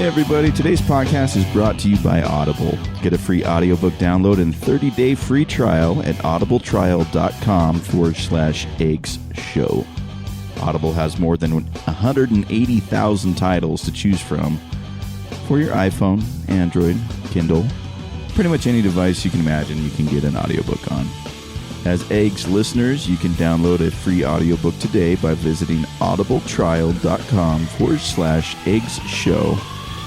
Hey everybody, today's podcast is brought to you by Audible. Get a free audiobook download and 30-day free trial at audibletrial.com/eggs show. Audible has more than 180,000 titles to choose from for your iPhone, Android, Kindle, pretty much any device you can imagine you can get an audiobook on. As Eggs listeners, you can download a free audiobook today by visiting audibletrial.com/eggs show.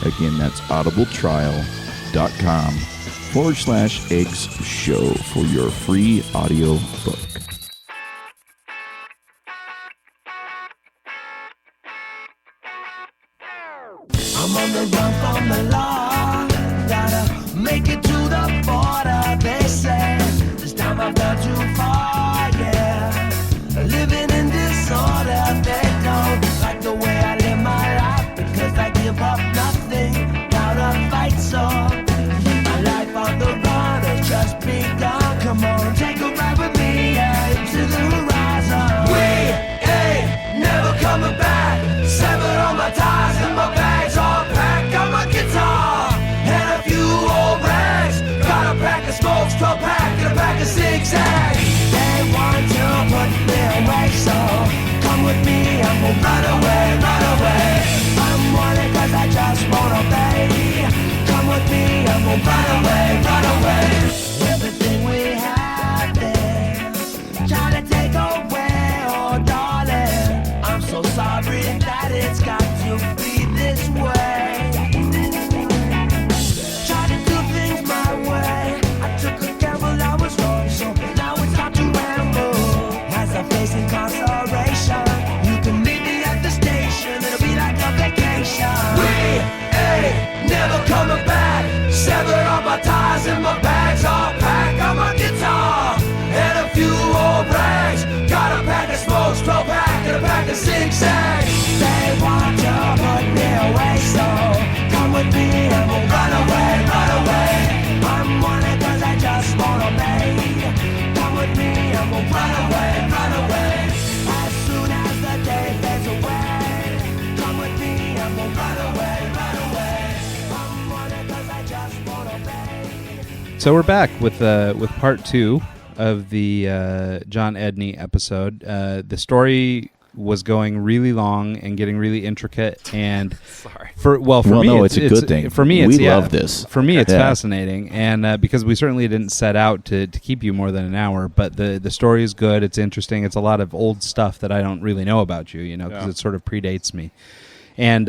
Again, that's audibletrial.com/eggs show for your free audiobook. I'm on the run from the law. Gotta make it to the border. They say this time I've gone too far, yeah. Living in disorder. They don't like the way I live my life because I give up nothing without a fight. So my life on the run has just begun. Come on, take a ride with me, yeah, to the horizon. We ain't never coming back. Severed all my ties and my bags all packed. Got my guitar and a few old rags. Got a pack of smokes, 12 pack and a pack of zigzags. They want to put me away, so come with me, I'm gonna run away, run away. I'm wanted cause I just won't obey. Come with me, I'm gonna run away, run away. Everything we have there, try to take away, oh darling. I'm so sorry that it's got to be this way. Try to do things my way. I took a gamble, I was wrong, so now it's time to ramble. As I'm facing incarceration, you can meet me at the station, it'll be like a vacation. We ain't never coming back. Severed all my ties and my bags all packed. Got my guitar and a few old rags. Got a pack of smokes, 12 pack and a pack of zigzags. They want to put me away, so come with me and we'll run away, run away. I'm wanted cause I just won't obey. Come with me and we'll run away, run away. As soon as the day fades away, come with me and we'll run away, run away. I'm wanted cause I just won't obey. So we're back with part 2 of the John Edney episode. The story was going really long and getting really intricate, and for me, it's a good thing. For me, we love this. For me, it's fascinating, and because we certainly didn't set out to keep you more than an hour, but the story is good. It's interesting. It's a lot of old stuff that I don't really know about you, because it sort of predates me. And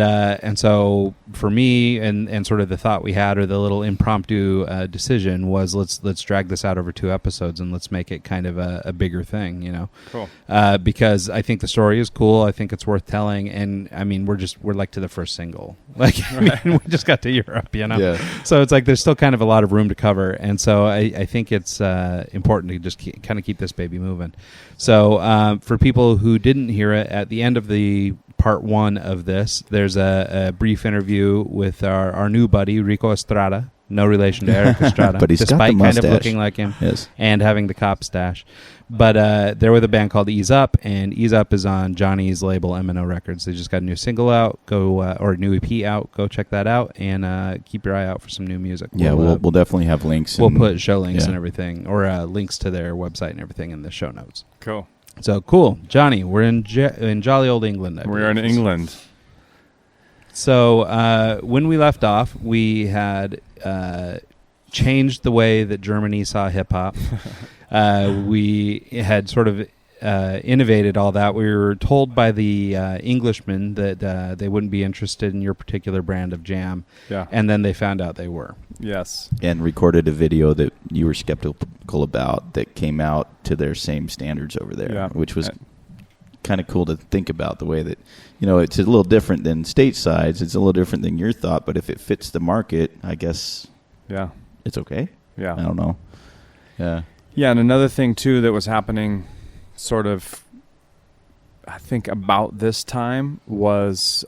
so for me, and sort of the thought we had, or the little impromptu decision was let's drag this out over 2 episodes and let's make it kind of a bigger thing, Cool. Because I think the story is cool. I think it's worth telling, and I mean we're like to the first single, we just got to Europe, Yeah. So it's like there's still kind of a lot of room to cover, and so I think it's important to just kind of keep this baby moving. So for people who didn't hear it, at the end of the part 1 of this, there's a brief interview with our new buddy Rico Estrada, no relation to Eric Estrada, but he's despite got the kind of mustache. looking like him, Yes. and having the cop stash. But they're with a band called Ease Up, and Ease Up is on Johnny's label MNO Records. They just got a new single out, or new EP out. Go check that out, and keep your eye out for some new music. Yeah, we'll definitely have links. We'll put show links yeah. and everything, or links to their website and everything in the show notes. Cool. So cool, Johnny. We're in jolly old England. We're in England. So when we left off, we had changed the way that Germany saw hip hop. We had sort of innovated all that. We were told by the Englishmen that they wouldn't be interested in your particular brand of jam. Yeah. And then they found out they were. Yes. And recorded a video that you were skeptical about that came out to their same standards over there, which was kind of cool to think about, the way that, it's a little different than statesides. It's a little different than your thought, but if it fits the market, I guess it's okay. Yeah. I don't know. Yeah. Yeah, and another thing, too, that was happening sort of, I think, about this time was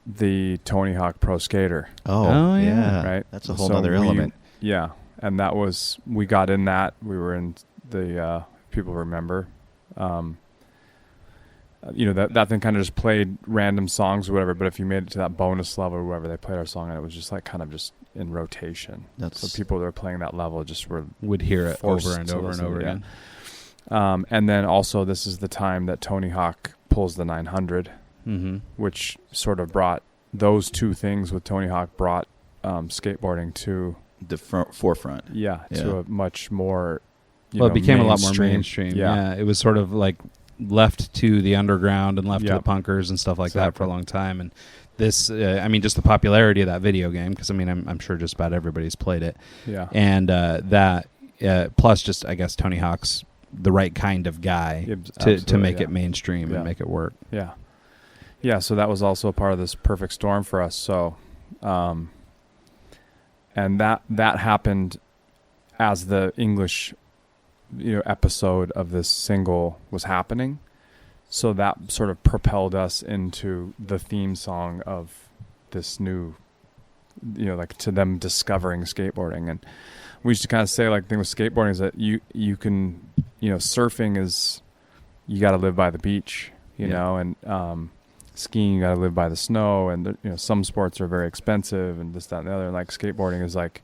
the Tony Hawk Pro Skater. Oh yeah. Right? That's a whole other element. Yeah, and that was, we got in that. We were in the, people remember. that thing kind of just played random songs or whatever. But if you made it to that bonus level or whatever, they played our song and it was just like kind of just in rotation. So people that were playing that level just would hear it over and over listen, and over yeah. again. And then also this is the time that Tony Hawk pulls the 900, which sort of brought those two things with Tony Hawk brought skateboarding to the forefront. To a much more it became a lot more mainstream. Yeah, it was sort of like left to the underground and left to the punkers and stuff like that for a long time. And this, just the popularity of that video game, because I'm sure just about everybody's played it. Yeah, and that plus just I guess Tony Hawk's the right kind of guy to make it mainstream and make it work. Yeah. So that was also a part of this perfect storm for us. So, and that happened as the English, episode of this single was happening. So that sort of propelled us into the theme song of this new, like to them discovering skateboarding. And we used to kind of say, like, the thing with skateboarding is that you can, surfing is, you got to live by the beach, know, and skiing, you got to live by the snow. And, some sports are very expensive and this, that, and the other. And like skateboarding is like,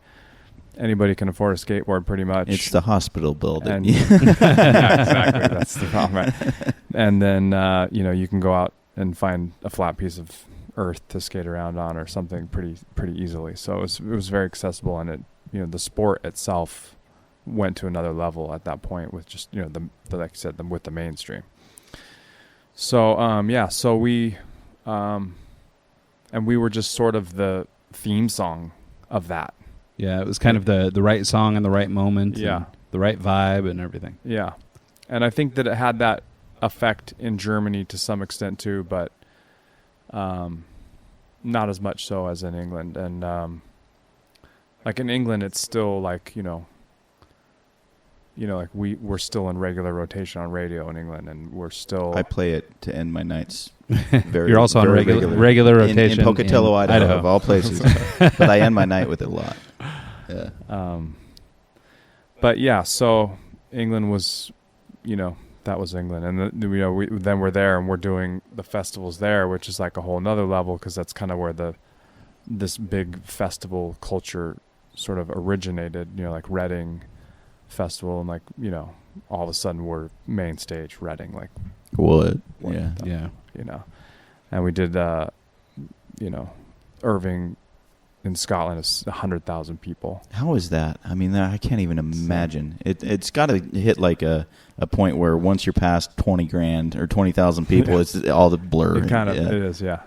anybody can afford a skateboard pretty much. It's the hospital building. Yeah, exactly. That's the problem, right? And then, you can go out and find a flat piece of earth to skate around on or something pretty easily. So it was very accessible, and it, the sport itself went to another level at that point with just, the like you said, with the mainstream. So, so we, and we were just sort of the theme song of that. Yeah, it was kind of the right song in the right moment. Yeah. The right vibe and everything. Yeah. And I think that it had that effect in Germany to some extent too, but not as much so as in England. And like in England, it's still like, like we're still in regular rotation on radio in England, and we're still... I play it to end my nights. You're also on regular rotation in Pocatello, Idaho, of all places. But I end my night with it a lot. Yeah. But yeah, so England was, that was England, and then we're there and we're doing the festivals there, which is like a whole nother level, because that's kind of where this big festival culture sort of originated. Like Reading Festival, and like all of a sudden we're main stage Reading, like what? Yeah. And we did Irving in Scotland is 100,000 people. How is that? I mean, I can't even imagine. It's got to hit like a point where once you're past 20 grand or 20,000 people, it's all the blur. It kind of it is, yeah.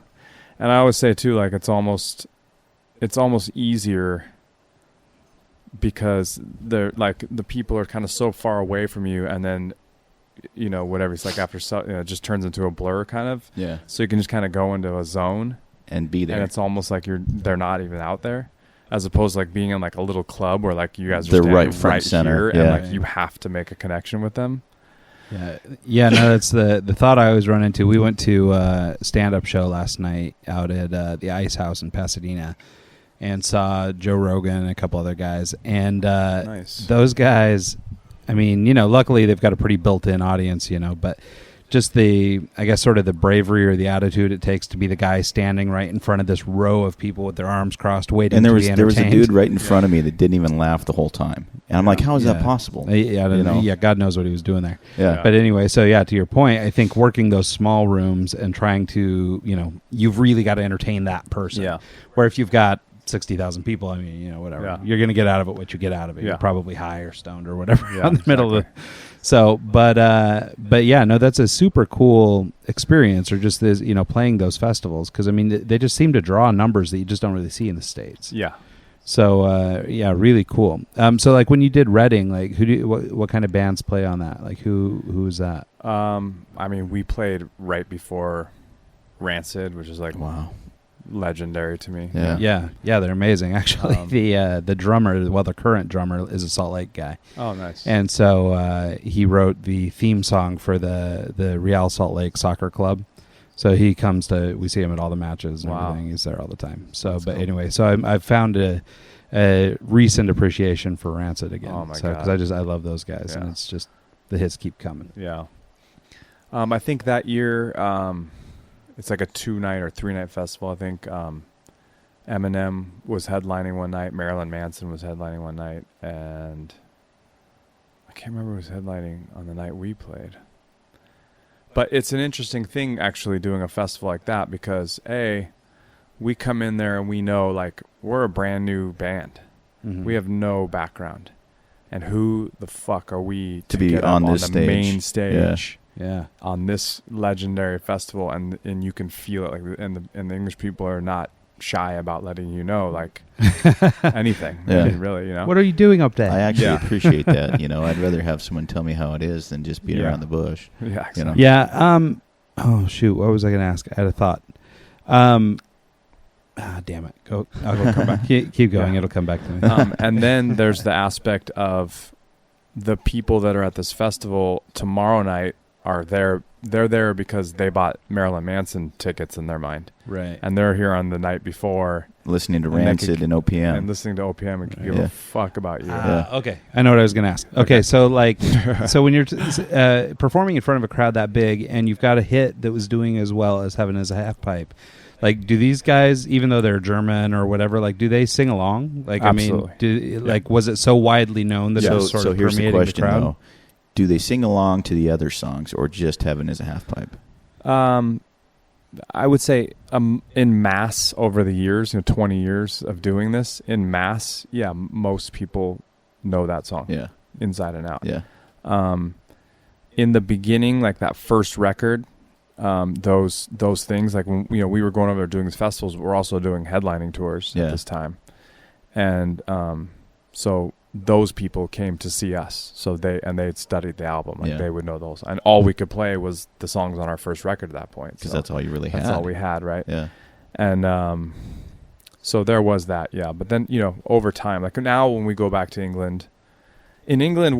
And I always say too, like it's almost easier because they're like the people are kind of so far away from you, and then whatever it's like after it just turns into a blur kind of. Yeah. So you can just kind of go into a zone and be there, and it's almost like they're not even out there, as opposed to like being in like a little club where like you guys are standing right front center here, and like you have to make a connection with them. Yeah. No, that's the thought I always run into. We went to a stand-up show last night out at the Ice House in Pasadena, and saw Joe Rogan and a couple other guys, and nice. Those guys, I mean, luckily they've got a pretty built-in audience, but just I guess sort of the bravery or the attitude it takes to be the guy standing right in front of this row of people with their arms crossed waiting and to be entertained. There was a dude right in front of me that didn't even laugh the whole time. And I'm like, how is that possible? Yeah, God knows what he was doing there. Yeah. But anyway, so yeah, to your point, I think working those small rooms and trying to, you've really got to entertain that person. Yeah. Where if you've got 60,000 people, I mean, whatever. Yeah. You're going to get out of it what you get out of it. Yeah. You're probably high or stoned or whatever Yeah, in the middle of it. So, but yeah, no, that's a super cool experience, or just this, playing those festivals, because I mean, they just seem to draw numbers that you just don't really see in the States. Yeah. So, yeah, really cool. So, like when you did Reading, like what kind of bands play on that? Like who was that? I mean, we played right before Rancid, which is like wow. legendary to me. Yeah, they're amazing. Actually, the drummer, the current drummer, is a Salt Lake guy. Oh, nice. And so he wrote the theme song for the Real Salt Lake Soccer Club. So he comes we see him at all the matches and everything. He's there all the time. So, that's cool. Anyway, so I've found a recent appreciation for Rancid again. Oh my God! Because I love those guys, and it's just the hits keep coming. Yeah. I think that year, it's like a 2-night or 3-night festival. I think Eminem was headlining one night, Marilyn Manson was headlining one night, and I can't remember who was headlining on the night we played. But it's an interesting thing actually doing a festival like that because we come in there and we know like we're a brand new band. Mm-hmm. We have no background. And who the fuck are we to be get on up this on the stage. main stage Yeah. on this legendary festival and you can feel it like and the English people are not shy about letting you know like anything. Yeah. I mean, really, you know. What are you doing up there? I actually Yeah. appreciate that. You know, I'd rather have someone tell me how it is than just beat Yeah. around the bush. Yeah, exactly. You know? Yeah. Oh shoot. What was I going to ask? I had a thought. Damn it. I'll go come back. Keep going. Yeah. It'll come back to me. And then there's the aspect of the people that are at this festival tomorrow night are there. They're there because they bought Marilyn Manson tickets in their mind. Right. And they're here on the night before Listening to And they Rancid could- and OPM. and listening to OPM and could give Yeah. a fuck about you. Yeah. Okay. I know what I was going to ask. Okay. So like, so when you're performing in front of a crowd that big and you've got a hit that was doing as well as Heaven as a Half Pipe, like, do these guys, even though they're German or whatever, like, do they sing along? Like, Absolutely. like, was it so widely known that it was sort of here's the permeating question, the crowd? though. Do they sing along to the other songs or just Heaven as a Half Pipe? I would say in mass over the years, 20 years of doing this, in mass, yeah, most people know that song Yeah. inside and out. Yeah. In the beginning, like that first record, those things, like when we were going over there doing these festivals, we're also doing headlining tours Yeah. at this time. And so those people came to see us. So they'd studied the album. Like Yeah. they would know those. And all we could play was the songs on our first record at that point. Because So that's all you really had. that's all we had, right? Yeah. And so there was that, yeah. But then, over time, like now when we go back to England, in England,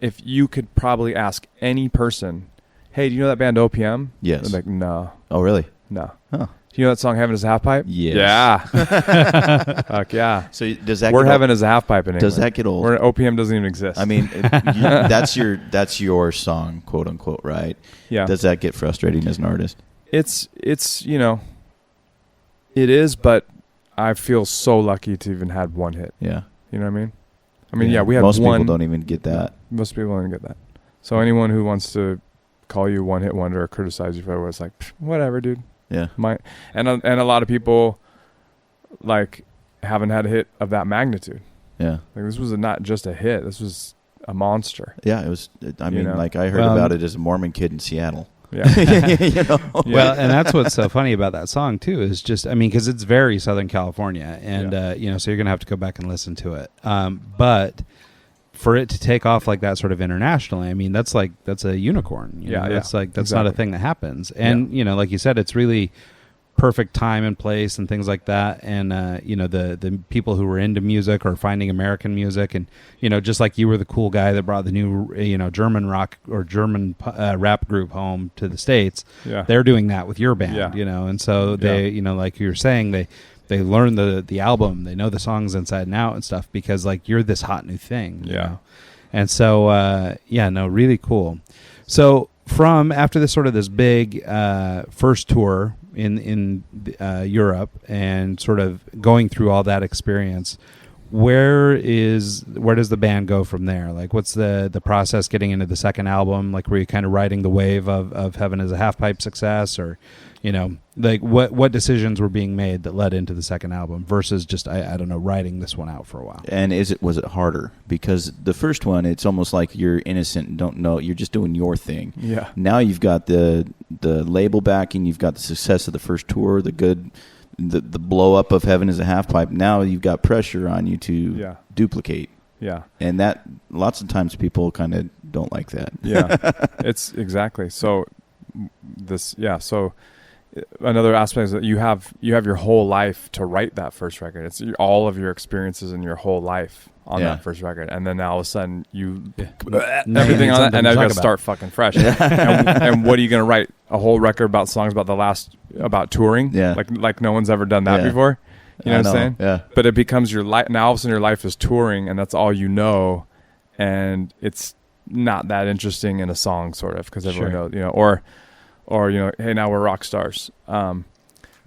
if you could probably ask any person, hey, do you know that band OPM? Yes. They're like, no. Oh, really? No. Huh. Do you know that song Heaven is a Half Pipe? Yes. Yeah. Fuck yeah. So does that We're get Heaven is a Half Pipe in England. Does that get old? Where OPM doesn't even exist. I mean, that's your song, quote unquote, right? yeah. Does that get frustrating as an artist? It's it is, but I feel so lucky to even had one hit. Yeah. You know what I mean? I mean, yeah, we had most one. people don't even get that. Most people don't get that. So anyone who wants to call you one hit wonder or criticize you for it, it's like, whatever, dude. Yeah. And a lot of people like haven't had a hit of that magnitude. Yeah. Like this was not just a hit. This was a monster. Yeah. It was. I mean, know? like I heard about it as a Mormon kid in Seattle. Yeah. You know. Well, and that's what's so funny about that song too is just, I mean, because it's very Southern California, and so you're gonna have to go back and listen to it. But for it to take off like that, sort of internationally, I mean, that's a unicorn. You know? That's not a exactly. thing that happens. And like you said, it's really perfect time and place and things like that. And the people who were into music or finding American music, and just like you were the cool guy that brought the new German rock or German rap group home to the States. Yeah. They're doing that with your band. Yeah. And so they like you were saying, they learn the album, they know the songs inside and out and stuff because like you're this hot new thing. You know? And so really cool. So from after this big first tour in Europe and sort of going through all that experience, where does the band go from there? Like what's the process getting into the second album? Like were you kind of riding the wave of Heaven as a Half Pipe success, or like what decisions were being made that led into the second album versus just I don't know, riding this one out for a while? And was it harder? Because the first one, it's almost like you're innocent and don't know. You're just doing your thing. Yeah. Now you've got the label backing. You've got the success of the first tour, the blow up of Heaven is a Half Pipe. Now you've got pressure on you to duplicate. Yeah. And that lots of times people kind of don't like that. Yeah. It's exactly. So so another aspect is that you have your whole life to write that first record. It's all of your experiences in your whole life on that first record, and then all of a sudden everything on that, and now you got to start fucking fresh. and what are you going to write? A whole record about songs about touring? Yeah, like no one's ever done that before. You know what I'm saying? Yeah. But it becomes your life now. All of a sudden, your life is touring, and that's all you know, and it's not that interesting in a song, sort of, because everyone Sure. knows, or hey, now we're rock stars.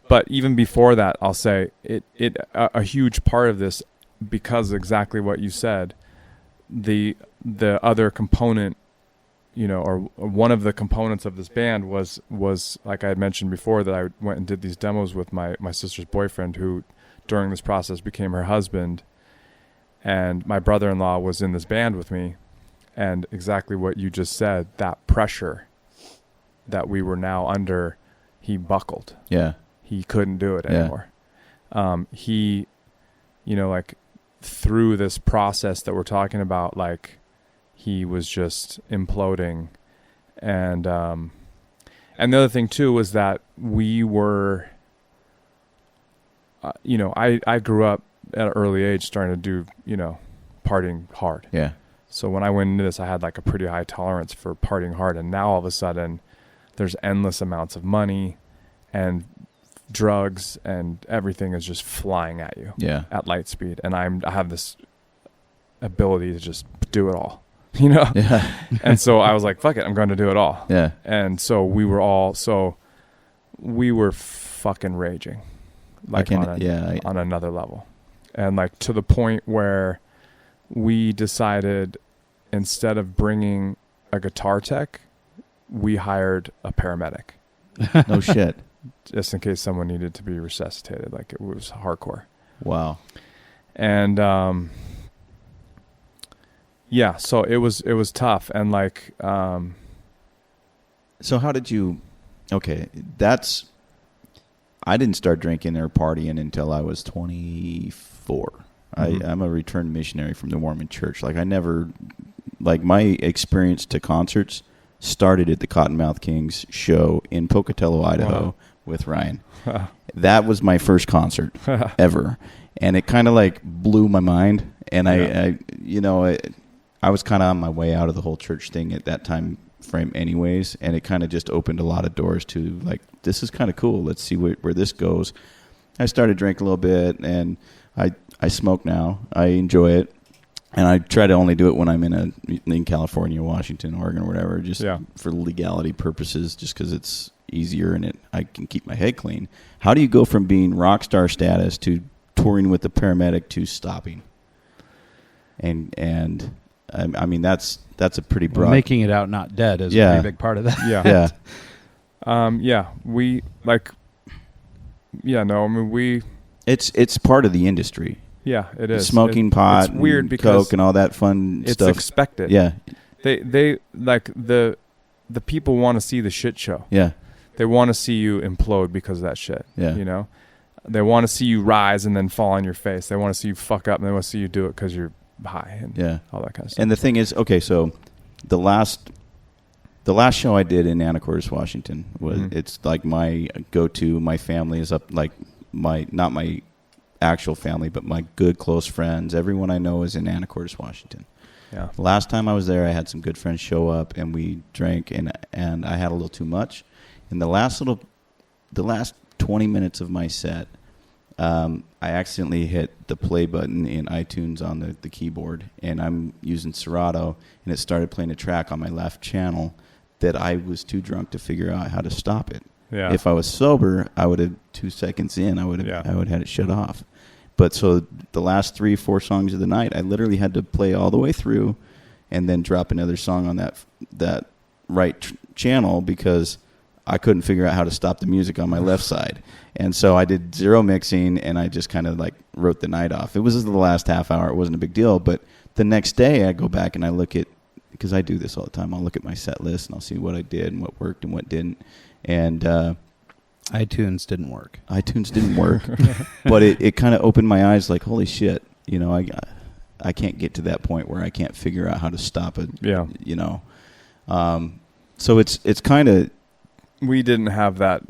But even before that, I'll say a huge part of this, because exactly what you said, the other component, or one of the components of this band was like I had mentioned before, that I went and did these demos with my sister's boyfriend, who during this process became her husband, and my brother-in-law was in this band with me, and exactly what you just said, that pressure that we were now under, he buckled. Yeah. He couldn't do it anymore. He, like through this process that we're talking about, like he was just imploding. And the other thing too was that we were, I grew up at an early age starting to do, partying hard. Yeah. So when I went into this, I had like a pretty high tolerance for partying hard. And now all of a sudden there's endless amounts of money and drugs, and everything is just flying at you at light speed. And I have this ability to just do it all, Yeah. And so I was like, fuck it, I'm going to do it all. Yeah. And so we were fucking raging, like on another level. And like to the point where we decided, instead of bringing a guitar tech, we hired a paramedic. No shit. Just in case someone needed to be resuscitated. Like, it was hardcore. Wow. And so it was tough. And like So how did you? Okay, I didn't start drinking or partying until I was 24. Mm-hmm. I'm a returned missionary from the Mormon Church. Like, I never, like, my experience to concerts started at the Cottonmouth Kings show in Pocatello, Idaho, with Ryan. That was my first concert ever, and it kind of like blew my mind. And I was kind of on my way out of the whole church thing at that time frame anyways, and it kind of just opened a lot of doors to, like, this is kind of cool. Let's see where this goes. I started drinking a little bit, and I smoke now. I enjoy it. And I try to only do it when I'm in California, Washington, Oregon, or whatever, just for legality purposes, just because it's easier and I can keep my head clean. How do you go from being rock star status to touring with the paramedic to stopping? And I mean, that's a pretty broad. Making it out not dead is a pretty big part of that. It's part of the industry. Yeah, it is. Smoking pot, it's weird, and because coke, and all that fun stuff. It's expected. Yeah. They like the people want to see the shit show. Yeah. They want to see you implode because of that shit. Yeah. They want to see you rise and then fall on your face. They want to see you fuck up, and they want to see you do it because you're high and all that kind of stuff. And the thing is, okay, so the last show I did in Anacortes, Washington was it's like my go-to. My family is up, like not my actual family, but my good close friends. Everyone I know is in Anacortes, Washington. Yeah. Last time I was there, I had some good friends show up, and we drank, and I had a little too much. And the last 20 minutes of my set, I accidentally hit the play button in iTunes on the keyboard, and I'm using Serato, and it started playing a track on my left channel that I was too drunk to figure out how to stop it. Yeah. If I was sober, I would have 2 seconds in, I would have had it shut off. But so the last 3-4 songs of the night, I literally had to play all the way through, and then drop another song on that right channel, because I couldn't figure out how to stop the music on my left side. And so I did zero mixing, and I just kind of like wrote the night off. It was the last half hour. It wasn't a big deal. But the next day I go back and I look at, because I do this all the time, I'll look at my set list and I'll see what I did and what worked and what didn't. And iTunes didn't work. iTunes didn't work. But it kind of opened my eyes, like, holy shit, I can't get to that point where I can't figure out how to stop it. Yeah. So it's kind of... We didn't have that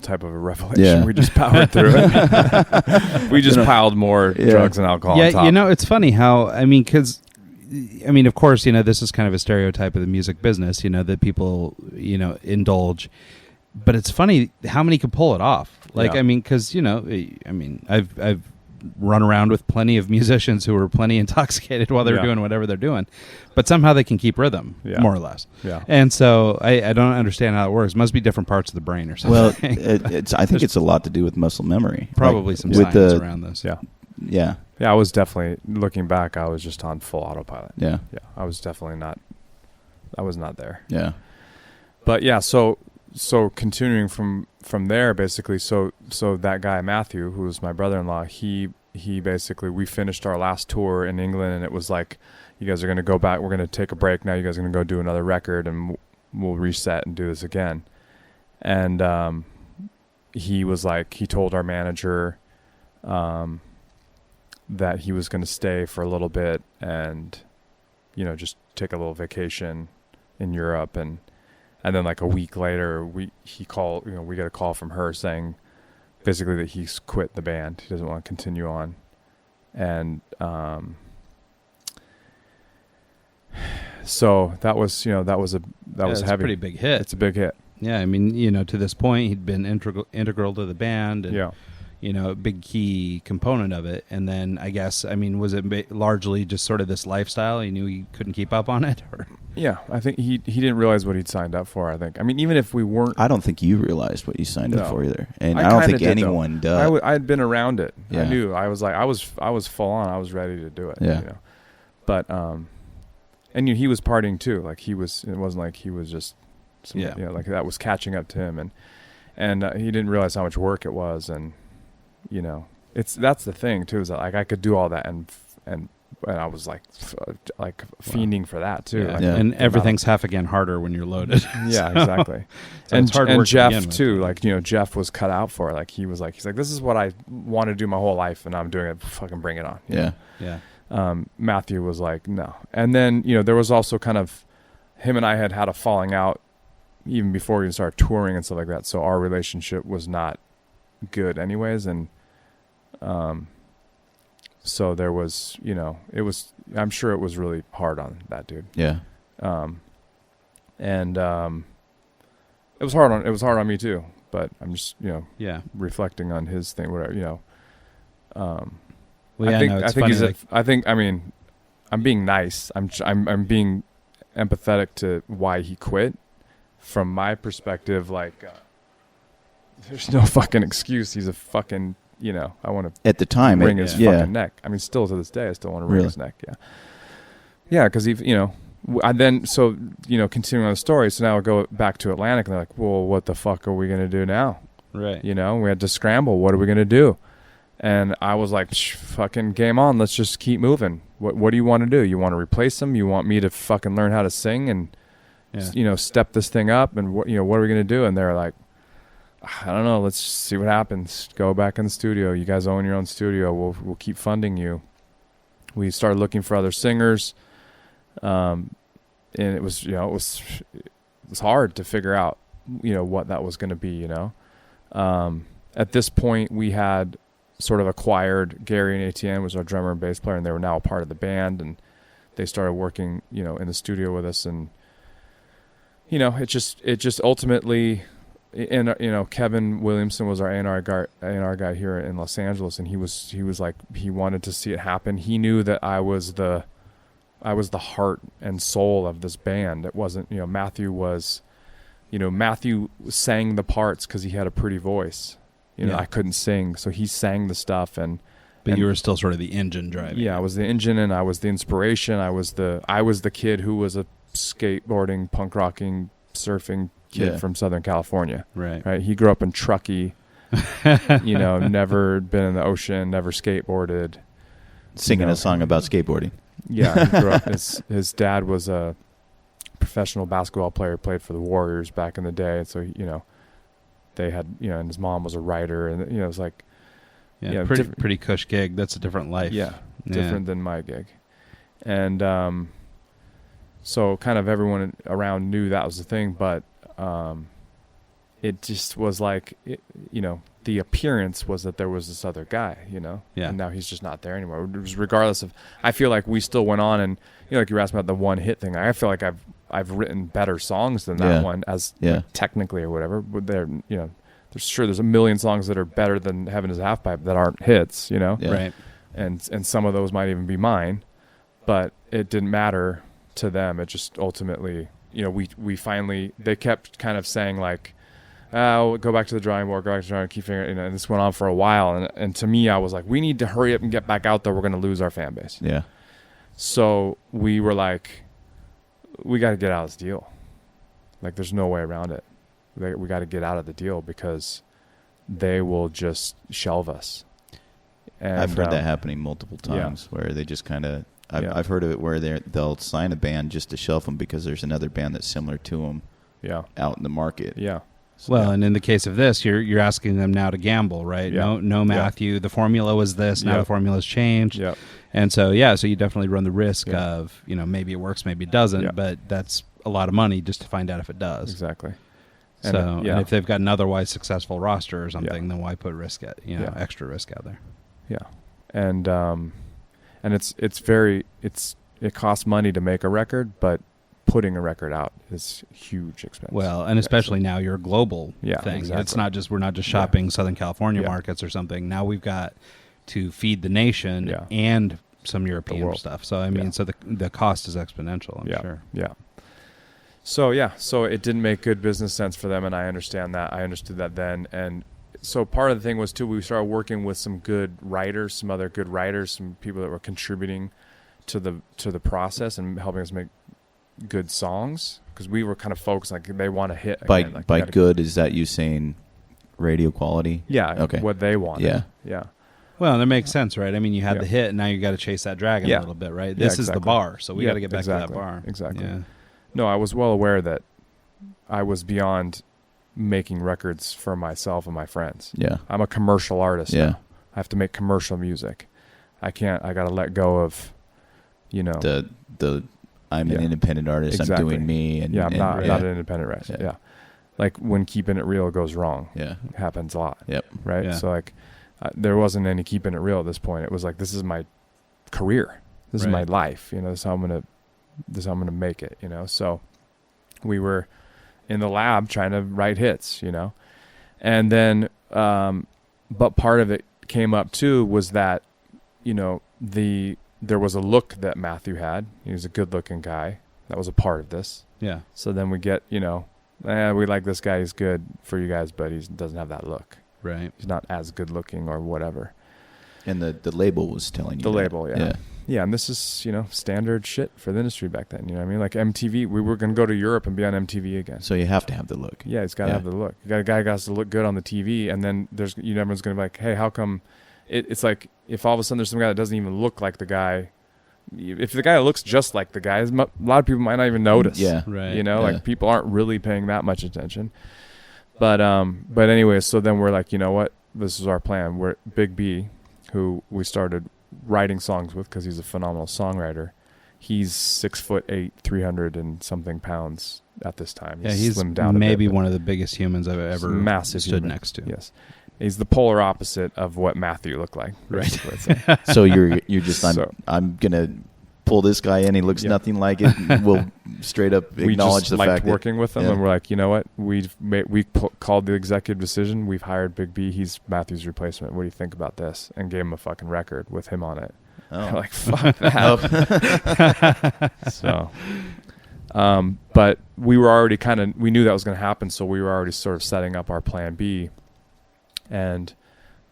type of a revelation. Yeah. We just powered through it. We just piled more drugs and alcohol on top. It's funny how, because, of course, this is kind of a stereotype of the music business, that people, indulge. But it's funny how many can pull it off. Like, because, I've run around with plenty of musicians who are plenty intoxicated while they're doing whatever they're doing, but somehow they can keep rhythm, more or less. Yeah. And so I don't understand how it works. Must be different parts of the brain or something. Well, I think it's a lot to do with muscle memory. Probably some science around this. Yeah. Yeah. Yeah, I was definitely, looking back, I was just on full autopilot. Yeah. Yeah, I was definitely not, I was not there. Yeah. But yeah, so continuing from there, basically, so that guy, Matthew, who was my brother-in-law, he basically, we finished our last tour in England, and it was like, you guys are going to go back, we're going to take a break now, you guys are going to go do another record, and we'll reset and do this again. And he was like, he told our manager that he was going to stay for a little bit and, just take a little vacation in Europe. And then like a week later, he called, we got a call from her saying basically that he's quit the band. He doesn't want to continue on. And so that was heavy. A pretty big hit. It's a big hit. Yeah, I mean, to this point, he'd been integral to the band, and a big key component of it. And then I guess, was it largely just sort of this lifestyle? He knew he couldn't keep up on it, or? Yeah, I think he didn't realize what he'd signed up for. I think. Even if we weren't, I don't think you realized what you signed up for either, and I don't think did, anyone does. I had been around it. Yeah. I knew. I was like, I was full on. I was ready to do it. Yeah. But and he was partying too. Like he was. It wasn't like he was just. Like that was catching up to him, and he didn't realize how much work it was, and that's the thing too, is that like I could do all that, and I was like fiending for that too. Yeah. And everything's half again harder when you're loaded. Yeah, exactly. So it's hard work and to Jeff begin with. too, like Jeff was cut out for it. Like he's like this is what I want to do my whole life, and I'm doing it. Fucking bring it on. Yeah. Matthew was like no, and then there was also kind of him and I had a falling out even before we started touring and stuff like that. So our relationship was not good anyways. And, so there was, I'm sure it was really hard on that dude. Yeah. And, it was hard on me too, but I'm just, reflecting on his thing, whatever, I'm being nice. I'm being empathetic to why he quit. From my perspective, like, there's no fucking excuse. He's a fucking, I want to at the time wring his fucking neck. Still to this day, I still want to wring his neck. Yeah. Yeah. Because continuing on the story. So now I go back to Atlantic and they're like, well, what the fuck are we going to do now? Right. We had to scramble. What are we going to do? And I was like, fucking game on. Let's just keep moving. What do you want to do? You want to replace him? You want me to fucking learn how to sing and, step this thing up, and what are we going to do? And they're like, I don't know. Let's see what happens. Go back in the studio. You guys own your own studio. We'll keep funding you. We started looking for other singers. And it was, it was hard to figure out, what that was going to be, at this point we had sort of acquired Gary and Etienne was our drummer and bass player, and they were now a part of the band, and they started working, in the studio with us. And, it just ultimately, and Kevin Williamson was our A&R guy here in Los Angeles, and he was like, he wanted to see it happen. He knew that I was the heart and soul of this band. It wasn't, Matthew was, Matthew sang the parts because he had a pretty voice. I couldn't sing, so he sang the stuff, but you were still sort of the engine driving. Yeah, I was the engine, and I was the inspiration. I was the kid who was a skateboarding, punk rocking, surfing kid from Southern California. Right. He grew up in Truckee. Never been in the ocean, never skateboarded. Singing a song about skateboarding. Yeah, he grew up. His dad was a professional basketball player, played for the Warriors back in the day, and so they had and his mom was a writer, and it was like pretty cush gig. That's a different life. Different than my gig. And so kind of everyone around knew that was the thing, but it just was like the appearance was that there was this other guy, and now he's just not there anymore. It was regardless of, I feel like we still went on, and like you were asking about the one hit thing, I feel like I've written better songs than that one, as like, technically or whatever. But there's there's a million songs that are better than Heaven is a Half Pipe that aren't hits, you know? Yeah. Right. And some of those might even be mine, but it didn't matter to them. It just ultimately, you know, we finally, they kept kind of saying like, we'll go back to the drawing board, keep figuring, you know, and this went on for a while. And to me, I was like, we need to hurry up and get back out there. We're going to lose our fan base. Yeah. So we were like, we got to get out of this deal. Like, there's no way around it. We got to get out of the deal because they will just shelve us. And I've heard that happening multiple times where they just kind of, I've heard of it where they'll sign a band just to shelf them because there's another band that's similar to them out in the market. Yeah. So, Well, and in the case of this, you're asking them now to gamble, right? Yeah. No, Matthew. The formula was this. Now the formula's changed. Yeah. And so, so you definitely run the risk of, you know, maybe it works, maybe it doesn't, but that's a lot of money just to find out if it does. Exactly. And and if they've got an otherwise successful roster or something, then why put extra risk out there? Yeah. And it costs money to make a record, but putting a record out is huge expense. Well, and especially now you're a global thing. Exactly. It's not just, we're not just shopping Southern California markets or something. Now we've got to feed the nation and some European stuff. So, I mean, so the cost is exponential, I'm sure. Yeah. So it didn't make good business sense for them, and I understand that. I understood that then. And so part of the thing was, too, we started working with some good writers, some other good writers, some people that were contributing to the process and helping us make good songs, because we were kind of focused, like, they want to hit. Again, by good, is that you saying radio quality? Yeah. Okay. What they wanted. Yeah. Yeah. Well, that makes sense, right? I mean, you had the hit, and now you got to chase that dragon a little bit, right? This is the bar, so we got to get back to that bar. Exactly. Yeah. No, I was well aware that I was beyond making records for myself and my friends. Yeah. I'm a commercial artist. Yeah. Now. I have to make commercial music. I got to let go of, you know. I'm an independent artist. Exactly. I'm doing me. And I'm not an independent artist. Yeah. Like when keeping it real goes wrong. Yeah. It happens a lot. Yep. Right. Yeah. So like, there wasn't any keeping it real at this point. It was like, this is my career. This is my life. You know, this is how I'm gonna make it. You know. So we were in the lab trying to write hits. You know, and then, but part of it came up too was that, you know, there was a look that Matthew had. He was a good-looking guy. That was a part of this. Yeah. So then we get, you know, we like this guy. He's good for you guys, but he doesn't have that look. Right. He's not as good-looking or whatever. And the label was telling you the that. Label, yeah. Yeah, and this is, you know, standard shit for the industry back then. You know what I mean? Like MTV, we were going to go to Europe and be on MTV again. So you have to have the look. Yeah, he's got to have the look. You got a guy who has to look good on the TV, and then everyone's going to be like, hey, how come? It's like if all of a sudden there's some guy that doesn't even look like the guy. If the guy looks just like the guy, a lot of people might not even notice. Yeah, right. You know, like people aren't really paying that much attention. But anyway, so then we're like, you know what? This is our plan. We're Big B, who we started writing songs with because he's a phenomenal songwriter. He's 6'8", 300 and something pounds at this time. He's slimmed down maybe a bit, one of the biggest humans I've ever massive stood human. next to. Yes. He's the polar opposite of what Matthew looked like. Right. So you're just I'm gonna pull this guy in. He looks nothing like it. We'll straight up acknowledge the fact that we just liked working with him, and we're like, you know what? We called the executive decision. We've hired Big B. He's Matthew's replacement. What do you think about this? And gave him a fucking record with him on it. Oh. Like, fuck that. So, but we were already we knew that was going to happen, so we were already sort of setting up our plan B. And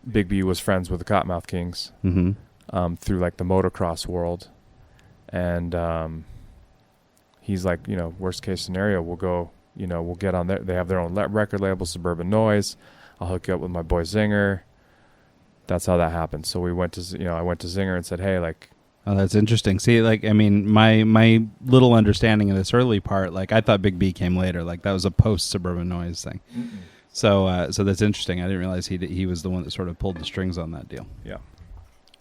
Big B was friends with the Cottonmouth Kings through like the motocross world. And he's like, you know, worst case scenario, we'll go, you know, we'll get on there. They have their own record label, Suburban Noise. I'll hook you up with my boy Zinger. That's how that happened. So we went to, I went to Zinger and said, hey, like. Oh, that's interesting. See, like, I mean, my little understanding of this early part, like, I thought Big B came later. Like, that was a post-Suburban Noise thing. Mm-mm. So that's interesting. I didn't realize he was the one that sort of pulled the strings on that deal. Yeah,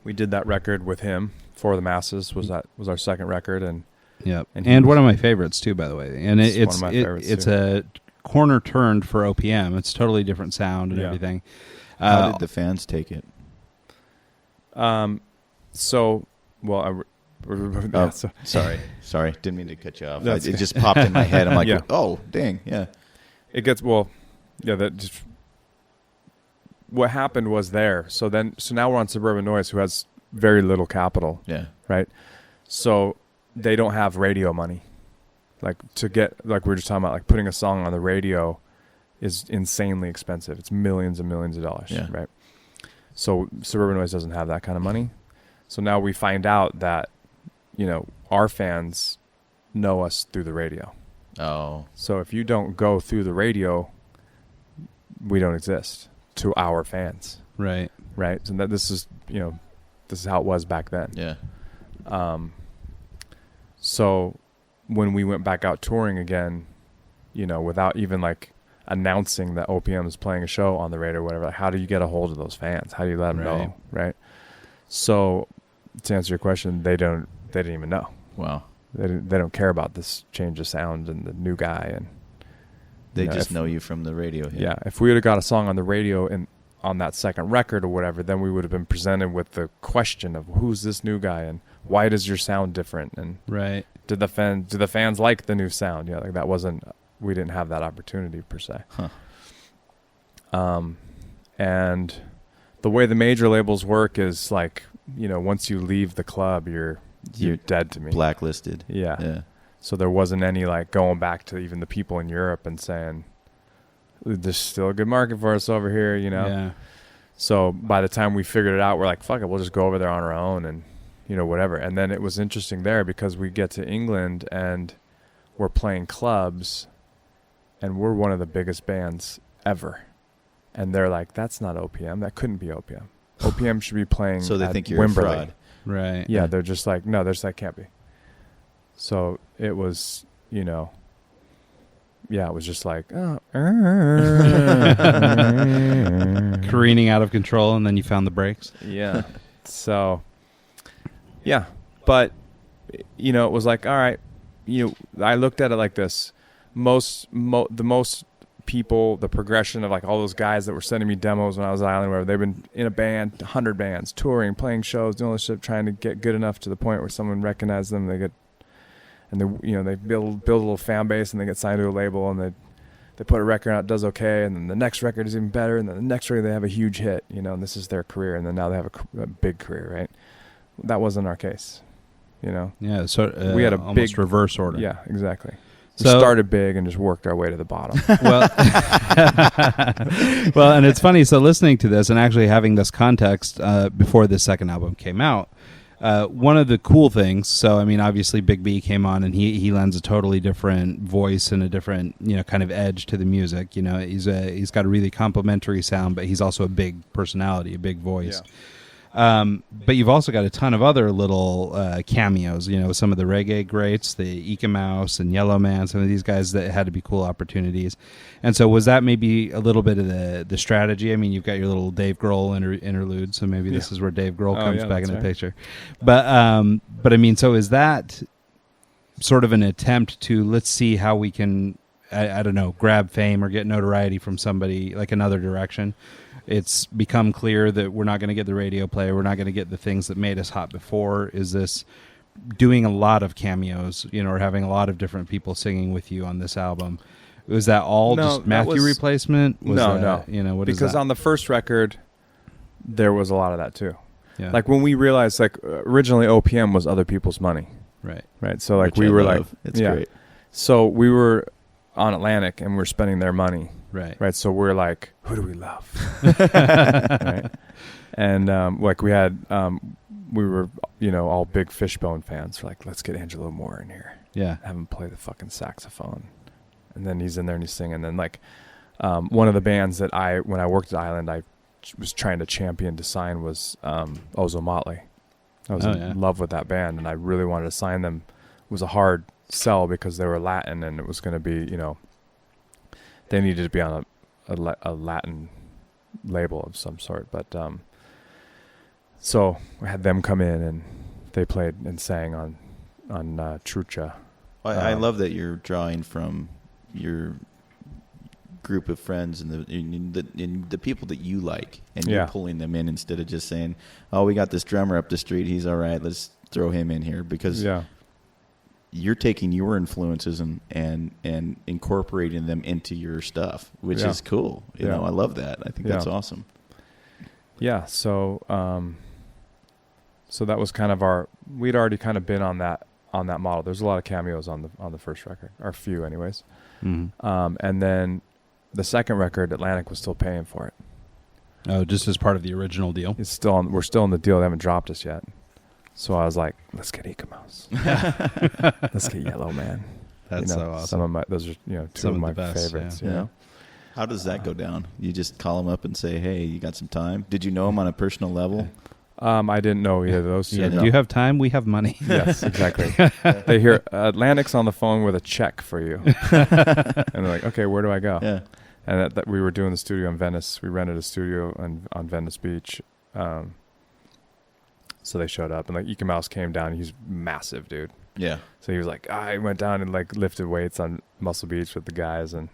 we did that record with him. For the Masses was our second record, and and one of my favorites too, by the way. And it's one of my favorites it's too. A corner turned for OPM. It's totally different sound and everything. How did the fans take it? Sorry, didn't mean to cut you off. It just popped in my head. I'm like, oh, dang, yeah. It gets what happened was there. So now we're on Suburban Noise, who has very little capital. Yeah. Right. So they don't have radio money. Like to get, like we were just talking about, like putting a song on the radio is insanely expensive. It's millions and millions of dollars. Yeah. Right. So Suburban Noise doesn't have that kind of money. So now we find out that, you know, our fans know us through the radio. Oh. So if you don't go through the radio, we don't exist to our fans. Right. Right. So that this is how it was back then. Yeah. So when we went back out touring again, you know, without even like announcing that OPM is playing a show on the radio or whatever, like, how do you get a hold of those fans? How do you let them know? Right. So to answer your question, they didn't even know. Wow. They don't care about this change of sound and the new guy, and they just know you from the radio hit. Yeah. If we would have got a song on the radio and on that second record or whatever, then we would have been presented with the question of who's this new guy and why does your sound different, and right. Do the fans like the new sound? Yeah, like that wasn't. We didn't have that opportunity per se. Huh. And the way the major labels work is like, you know, once you leave the club, you're dead to me. Blacklisted. Yeah. Yeah. So there wasn't any like going back to even the people in Europe and saying, there's still a good market for us over here, you know? Yeah. So by the time we figured it out, we're like, fuck it, we'll just go over there on our own and, you know, whatever. And then it was interesting there because we get to England and we're playing clubs and we're one of the biggest bands ever. And they're like, that's not OPM. That couldn't be OPM. OPM should be playing So they at think you're Wimberley. a fraud. Right. Yeah, they're just like, no, that can't be. So it was, you know, yeah, it was just like, careening out of control, and then you found the brakes. Yeah. So, yeah. But, you know, it was like, all right, you know, I looked at it like this. The most people, the progression of like all those guys that were sending me demos when I was at Island, where they've been in a band, 100 bands, touring, playing shows, doing all this shit, trying to get good enough to the point where someone recognizes them. They get, and they, you know, they build a little fan base, and they get signed to a label, and they put a record out, it does okay, and then the next record is even better, and then the next record they have a huge hit, you know, and this is their career, and then now they have a big career, right? That wasn't our case, you know. Yeah, so we had a almost big reverse order. Yeah, exactly. We So- started big and just worked our way to the bottom. Well, well, and it's funny. So listening to this and actually having this context before this second album came out, one of the cool things. So I mean, obviously, Big B came on and he lends a totally different voice and a different, you know, kind of edge to the music. You know, he's got a really complimentary sound, but he's also a big personality, a big voice. Yeah. But you've also got a ton of other little cameos, you know, some of the reggae greats, the Ika Mouse and Yellow Man, some of these guys that had to be cool opportunities. And so was that maybe a little bit of the strategy? I mean, you've got your little Dave Grohl interlude, so maybe this is where Dave Grohl comes back in the picture. But I mean, so is that sort of an attempt to, let's see how we can, I don't know, grab fame or get notoriety from somebody, like another direction? It's become clear that we're not going to get the radio play. We're not going to get the things that made us hot before. Is this doing a lot of cameos, you know, or having a lot of different people singing with you on this album? Was that all just Matthew replacement? No. You know, what is because that? on the first record, there was a lot of that too. Yeah. Like when we realized, like originally OPM was other people's money. Right. So like Which we I were love. like, It's yeah. great. So we were on Atlantic and we're spending their money. Right. So we're like, who do we love? Right. And like we had, we were, you know, all big Fishbone fans. We're like, let's get Angelo Moore in here. Yeah. Have him play the fucking saxophone. And then he's in there and he's singing. And then like one of the bands that when I worked at Island, I was trying to champion to sign was Ozo Motley. I was in love with that band and I really wanted to sign them. It was a hard sell because they were Latin and it was going to be, you know, they needed to be on a Latin label of some sort. But so I had them come in and they played and sang on Trucha. I love that you're drawing from your group of friends and the people that you like, and you're pulling them in instead of just saying, "Oh, we got this drummer up the street. He's all right. Let's throw him in here." Because you're taking your influences and incorporating them into your stuff, which is cool. You know, I love that. I think that's awesome. Yeah, so so that was kind of we'd already kind of been on that model. There's a lot of cameos on the first record, or a few anyways. Mm-hmm. And then the second record, Atlantic was still paying for it. Oh, just as part of the original deal. It's still we're still in the deal. They haven't dropped us yet. So I was like, let's get Ika Mouse. Let's get Yellow Man. That's so awesome. Some of those are two of my favorites. Yeah. You know? How does that go down? You just call them up and say, "Hey, you got some time?" Did you know them on a personal level? I didn't know either of those two. Yeah, do you have time? We have money. Yes, exactly. They hear Atlantic's on the phone with a check for you. And they're like, okay, where do I go? Yeah. And that we were doing the studio in Venice. We rented a studio on Venice Beach. So they showed up, and like Ika Mouse came down. He's massive, dude. Yeah. So he was like, I went down and like lifted weights on Muscle Beach with the guys, and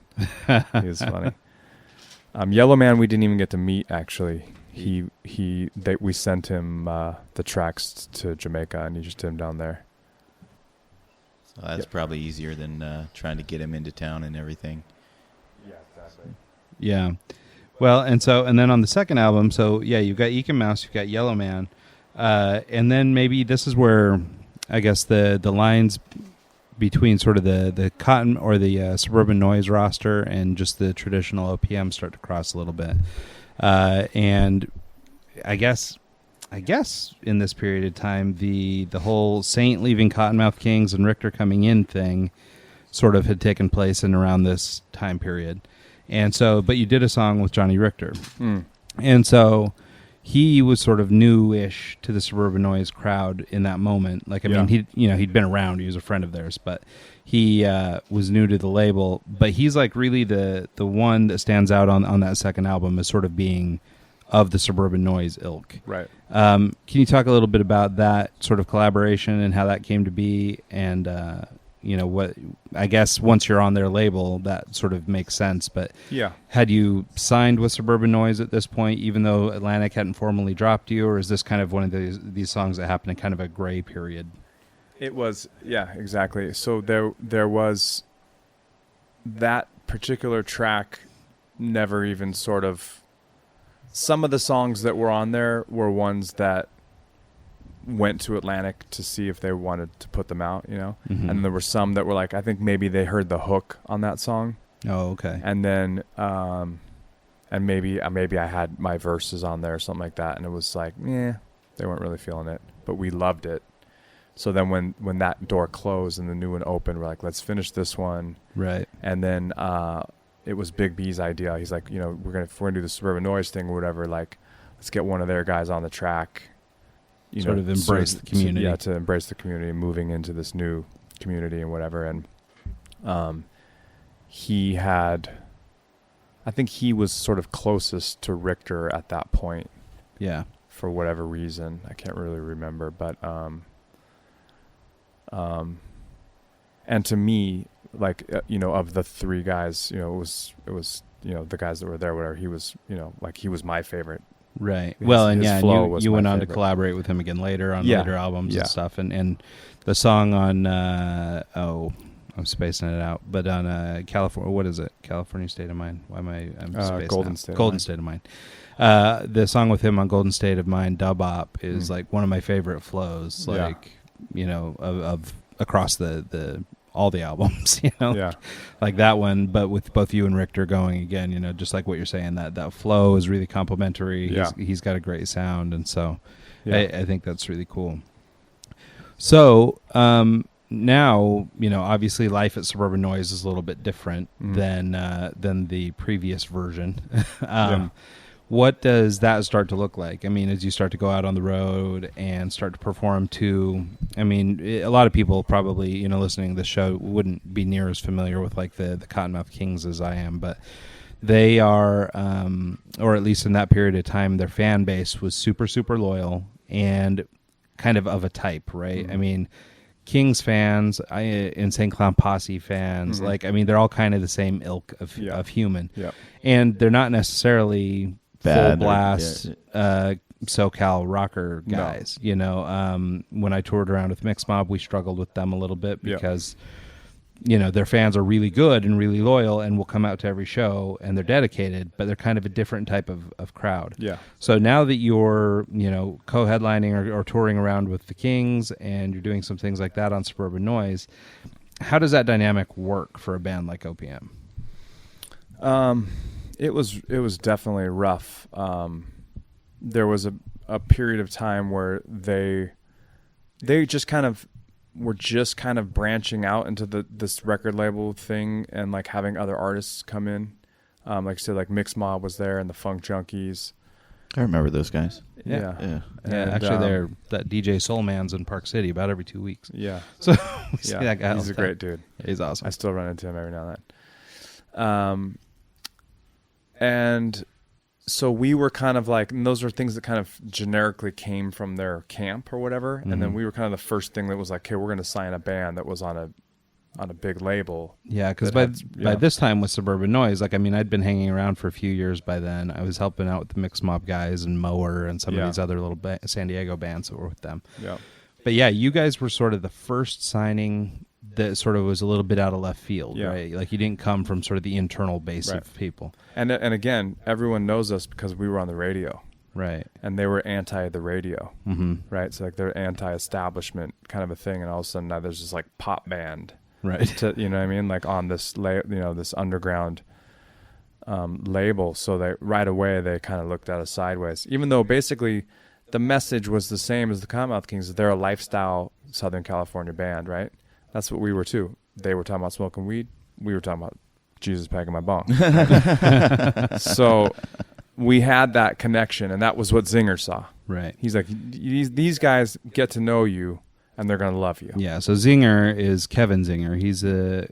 he was funny. Yellow Man, we didn't even get to meet actually. We sent him the tracks to Jamaica, and he just did them down there. So that's probably easier than trying to get him into town and everything. Yeah, exactly. Yeah. Well, and then on the second album, so yeah, you've got Ika Mouse, you've got Yellow Man, and then maybe this is where I guess the lines between sort of the Cotton or the Suburban Noise roster and just the traditional OPM start to cross a little bit. And I guess in this period of time, the whole Saint leaving Cottonmouth Kings and Richter coming in thing sort of had taken place in around this time period. And so, but you did a song with Johnny Richter. And so he was sort of new-ish to the Suburban Noise crowd in that moment. Like, I mean, he'd been around. He was a friend of theirs, but he was new to the label. But he's like really the one that stands out on that second album as sort of being of the Suburban Noise ilk. Right. Can you talk a little bit about that sort of collaboration and how that came to be? And, what I guess once you're on their label, that sort of makes sense. But yeah, had you signed with Suburban Noise at this point, even though Atlantic hadn't formally dropped you, or is this kind of one of these songs that happened in kind of a gray period? It was, yeah, exactly. So there was that particular track never even sort of, some of the songs that were on there were ones that went to Atlantic to see if they wanted to put them out, Mm-hmm. And there were some that were like, I think maybe they heard the hook on that song. Oh, okay. And then, and maybe I had my verses on there or something like that. And it was like, they weren't really feeling it, but we loved it. So then when that door closed and the new one opened, we're like, let's finish this one. Right. And then, it was Big B's idea. He's like, if we're gonna do the Suburban Noise thing or whatever, like, let's get one of their guys on the track. Sort of embrace the community. To embrace the community, moving into this new community and whatever. And I think he was sort of closest to Richter at that point. Yeah. For whatever reason, I can't really remember, but and to me, like of the three guys, it was the guys that were there, whatever. He was, like he was my favorite. Right. Well, and his yeah, flow and you went on favorite. to collaborate with him again later on later albums and stuff, and the song on I'm spacing it out, but on California, what is it? California State of Mind. Why am I'm spacing Golden out? State. Golden State of Mind. The song with him on Golden State of Mind, Dub Op, is like one of my favorite flows. Like of across the all the albums, like that one, but with both you and Richter going again, just like what you're saying, that flow is really complimentary. He's got a great sound, and so I think that's really cool. So now, obviously life at Suburban Noise is a little bit different than the previous version. What does that start to look like? I mean, as you start to go out on the road and start to perform to, I mean, a lot of people probably, listening to this show wouldn't be near as familiar with like the Cottonmouth Kings as I am, but they are, or at least in that period of time, their fan base was super, super loyal and kind of a type, right? I mean, Kings fans, Insane Clown Posse fans, like, I mean, they're all kind of the same ilk of human. Yeah. And they're not necessarily Bad full blast SoCal rocker guys. When I toured around with Mix Mob, we struggled with them a little bit because their fans are really good and really loyal and will come out to every show and they're dedicated, but they're kind of a different type of crowd. Yeah. So now that you're, co-headlining or touring around with the Kings and you're doing some things like that on Suburban Noise, how does that dynamic work for a band like OPM? It was definitely rough. There was a period of time where they just kind of were just kind of branching out into this record label thing and like having other artists come in. Like I said, like Mix Mob was there and the Funk Junkies. I remember those guys. Yeah. And, actually, they're that DJ Soul Man's in Park City about every 2 weeks. Yeah. So we see that guy. He's a great dude. He's awesome. I still run into him every now and then. And so we were kind of like, and those are things that kind of generically came from their camp or whatever. Mm-hmm. And then we were kind of the first thing that was like, okay, we're going to sign a band that was on a big label. Yeah, because by this time with Suburban Noise, like, I mean, I'd been hanging around for a few years by then. I was helping out with the Mix Mob guys and Mower and some of these other little San Diego bands that were with them. Yeah. But yeah, you guys were sort of the first signing that sort of was a little bit out of left field, right? Like you didn't come from sort of the internal base of people. And again, everyone knows us because we were on the radio. Right. And they were anti the radio. Mm-hmm. Right. So like they're anti-establishment kind of a thing. And all of a sudden now there's this like pop band. Right. You know what I mean? Like on this, this underground label. So they right away, they kind of looked at us sideways, even though basically the message was the same as the Cottonmouth Kings. They're a lifestyle Southern California band, right? That's what we were too. They were talking about smoking weed. We were talking about Jesus packing my bong. So we had that connection, and that was what Zinger saw. Right. He's like, these guys get to know you, and they're going to love you. Yeah, so Zinger is Kevin Zinger. He's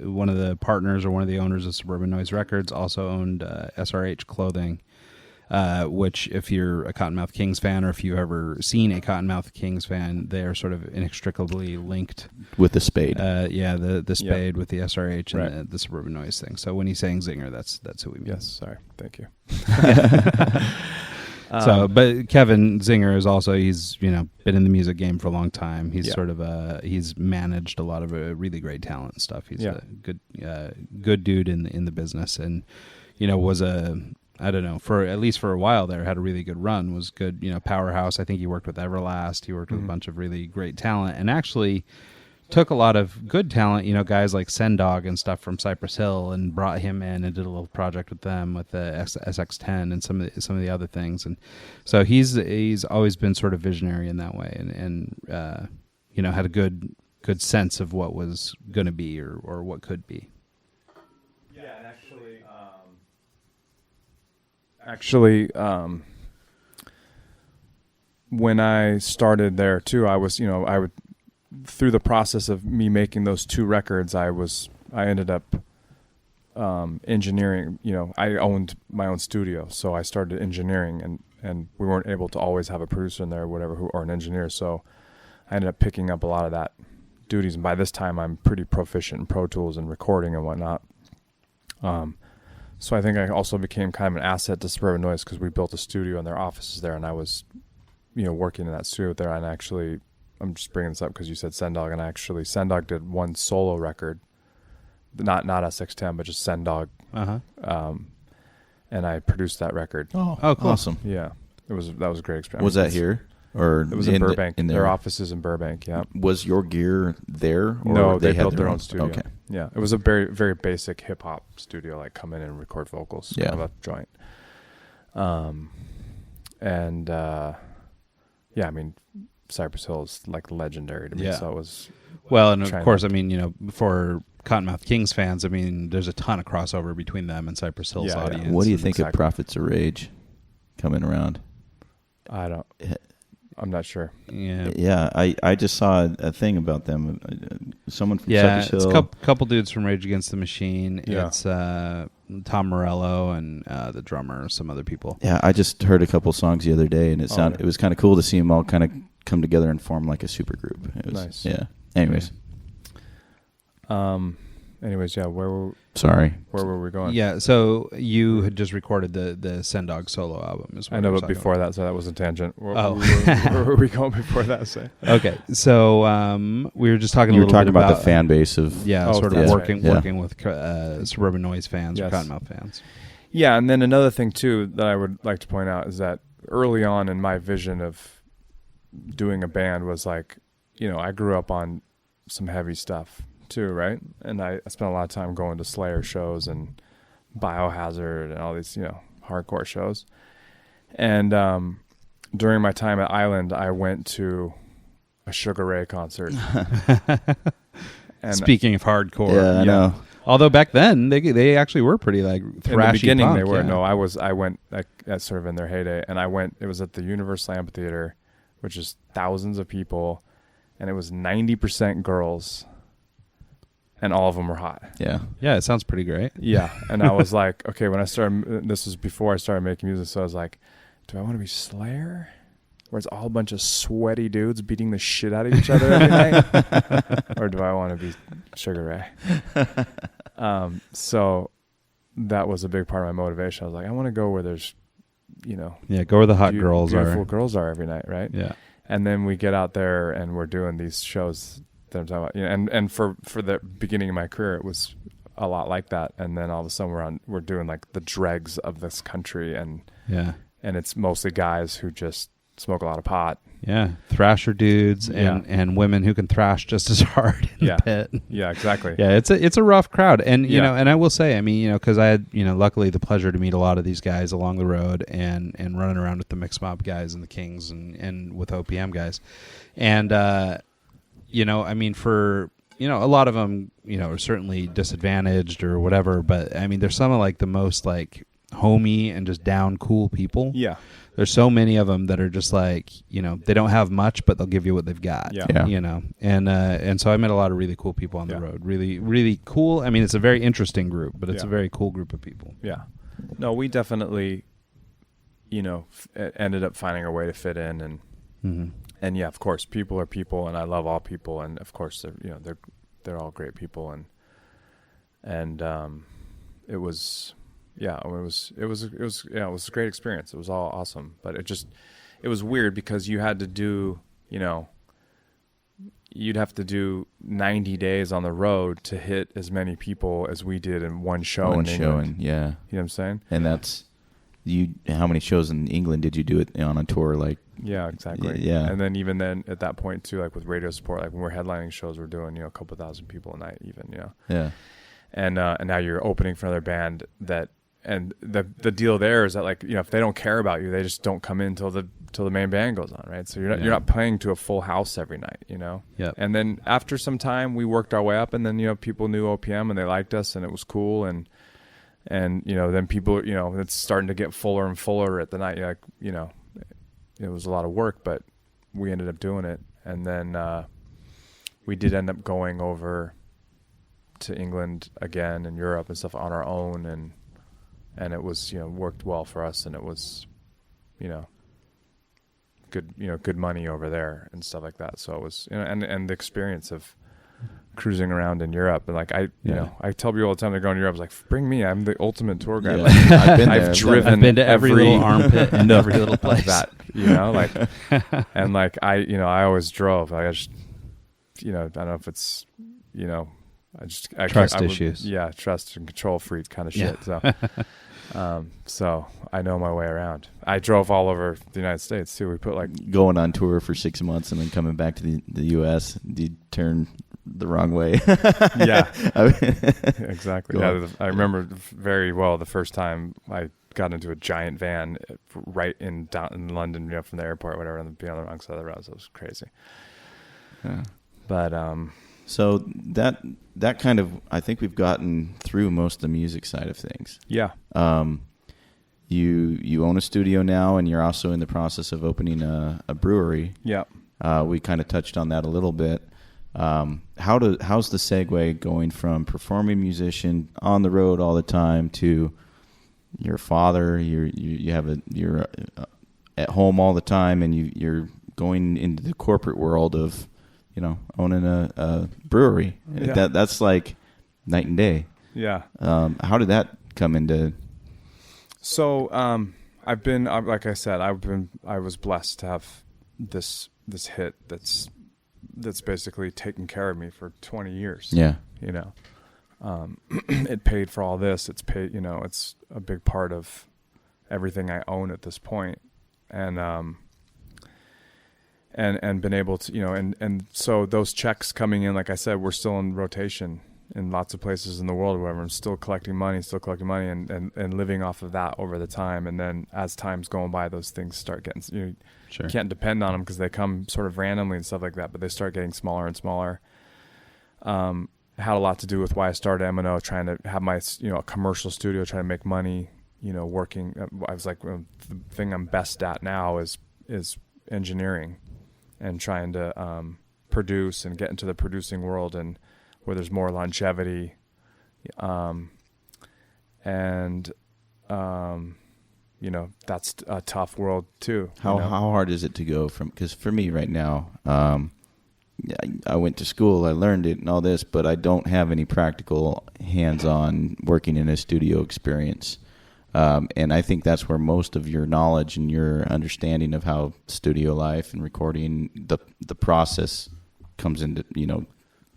one of the partners or one of the owners of Suburban Noise Records, also owned SRH Clothing, which if you're a Cottonmouth Kings fan or if you've ever seen a Cottonmouth Kings fan, they're sort of inextricably linked. With the Spade. The Spade with the SRH and Right. the Suburban Noise thing. So when he's saying Zinger, that's who we mean. Yes, sorry. Thank you. But Kevin Zinger is also, he's been in the music game for a long time. He's sort of he's managed a lot of really great talent and stuff. He's a good dude in the business, and was I don't know, for at least for a while there, had a really good run, was good, powerhouse. I think he worked with Everlast. He worked with a bunch of really great talent, and actually took a lot of good talent, guys like Sendog and stuff from Cypress Hill, and brought him in and did a little project with them with the SX10 and some of the other things. And so he's always been sort of visionary in that way, and had a good sense of what was going to be or what could be. Yeah, and actually, when I started there too, I was, I would, through the process of me making those 2 records, I ended up engineering. I owned my own studio, so I started engineering, and we weren't able to always have a producer in there or whatever, or an engineer. So I ended up picking up a lot of that duties, and by this time I'm pretty proficient in Pro Tools and recording and whatnot. So I think I also became kind of an asset to Suburban Noise because we built a studio and their offices there, and I was, working in that studio there. And actually, I'm just bringing this up because you said Sendog, and actually Sendog did one solo record, not SX10, but just Sendog. And I produced that record. Oh, cool. Awesome. Yeah, that was a great experience. Was that here? Or it was in Burbank. Their office is in Burbank. Yeah. Was your gear there? Or no, they built their own studio. Okay. Yeah, it was a very, very basic hip hop studio, like come in and record vocals. Yeah. Kind of a joint. I mean, Cypress Hill is like legendary to me. So it was. Well, and of course, I mean, for Cottonmouth Kings fans, I mean, there's a ton of crossover between them and Cypress Hill's audience. What do you think of Prophets of Rage coming around? I'm not sure. Yeah. I just saw a thing about them. Someone from Cypress Hill. It's a couple dudes from Rage Against the Machine. Yeah. It's Tom Morello and the drummer, some other people. Yeah, I just heard a couple songs the other day, and it was kind of cool to see them all kind of come together and form like a super group. It was nice. Yeah. Anyways. anyways, yeah, Sorry. where were we going? Yeah, so you had just recorded the Send Dog solo album. Is what I know, we were but talking before about. that, so that was a tangent. Oh. Where were we going before that? Say. Okay, so we were just talking You a were little talking bit about the fan base of... Yeah, Oh, sort of that's working right. working with Suburban Noise fans or Yes. Cottonmouth fans. Yeah, and then another thing too that I would like to point out is that early on in my vision of doing a band was like, I grew up on some heavy stuff too, right? And I spent a lot of time going to Slayer shows and Biohazard and all these, hardcore shows. And during my time at Island, I went to a Sugar Ray concert. And Speaking of hardcore, Yeah, I know. Although back then they actually were pretty like thrashy. in the beginning punk, they were. yeah. No, I went like that's sort of in their heyday, and it was at the Universal Amphitheater, which is thousands of people, and it was 90% girls, and all of them were hot. Yeah. Yeah, it sounds pretty great. Yeah, and I was like, okay, when I started, this was before I started making music, so I was like, do I want to be Slayer, where it's all a bunch of sweaty dudes beating the shit out of each other every night, or do I want to be Sugar Ray? So that was a big part of my motivation. I was like, I want to go where there's, Yeah, go where the hot girls beautiful are. girls are every night, right? Yeah. And then we get out there and we're doing these shows that I'm talking about, and for the beginning of my career, it was a lot like that. And then all of a sudden we're doing like the dregs of this country, and it's mostly guys who just smoke a lot of pot. Yeah, thrasher dudes and women who can thrash just as hard in the pit. Yeah, exactly. Yeah, it's a rough crowd, and you know, and I will say, I mean, because I had luckily the pleasure to meet a lot of these guys along the road, and running around with the Mixed Mob guys and the Kings and with OPM guys, and I mean, for a lot of them, are certainly disadvantaged or whatever, but I mean, they're some of like the most like homey and just down cool people. Yeah. There's so many of them that are just like, they don't have much, but they'll give you what they've got. Yeah. And so I met a lot of really cool people on the road. Really, really cool. I mean, it's a very interesting group, but it's a very cool group of people. Yeah. No, we definitely, ended up finding our way to fit in, and yeah, of course, people are people, and I love all people, and of course, they're all great people, and it was. Yeah, it was a great experience. It was all awesome, but it was weird because you had to do, you'd have to do 90 days on the road to hit as many people as we did in one show in England. Yeah. You know what I'm saying? And that's how many shows in England did you do it on a tour? Like, yeah, exactly. Yeah. And then even then at that point too, like with radio support, like when we're headlining shows, we're doing, a couple thousand people a night even, Yeah. And now you're opening for another band and the deal there is that, like, if they don't care about you, they just don't come in till the main band goes on, right? So you're not playing to a full house every night, Yep. And then after some time, we worked our way up, and then people knew OPM and they liked us, and it was cool, and then people, it's starting to get fuller and fuller at the night. It was a lot of work, but we ended up doing it, and then we did end up going over to England again and Europe and stuff on our own, and it was, worked well for us, and it was, good money over there and stuff like that. So it was, and the experience of cruising around in Europe, and like I tell people all the time they're going to Europe, I was like, bring me, I'm the ultimate tour guide. Yeah. Like, I've been there. I've been to every little armpit and every little place. That, and like I always drove. I just, I don't know if it's, Trust issues. Yeah, trust and control freak kind of shit. So. So I know my way around. I drove all over the United States too. We put like going on tour for 6 months and then coming back to the U.S. You turn the wrong way. Yeah, exactly. Yeah, I remember very well the first time I got into a giant van right down in London, from the airport, or whatever, and be on the wrong side of the road. So it was crazy. Yeah. But so that kind of, I think we've gotten through most of the music side of things. Yeah. You own a studio now, and you're also in the process of opening a brewery. Yeah. We kind of touched on that a little bit. How's the segue going from performing musician on the road all the time to your father? You're at home all the time, and you're going into the corporate world of owning a brewery. Yeah. That's like night and day. Yeah. How did that come into? So I've been, like I said, I was blessed to have this hit that's basically taken care of me for 20 years. Yeah. You know, it paid for all this. It's paid, you know, it's a big part of everything I own at this point. And been able to, you know, and so those checks coming in, like I said, we're still in rotation in lots of places in the world or whatever. I'm still collecting money and living off of that over the time. And then as time's going by, those things start getting, you can't depend on them because they come sort of randomly and stuff like that, but they start getting smaller and smaller. Had a lot to do with why I started MNO, trying to have my, you know, a commercial studio, trying to make money, you know, working. I was like, the thing I'm best at now is engineering and trying to produce and get into the producing world, and where there's more longevity, you know, that's a tough world too. How hard is it to go from? Because for me right now, I went to school, I learned it and all this, but I don't have any practical hands-on working in a studio experience. And I think that's where most of your knowledge and your understanding of how studio life and recording the process comes into, you know,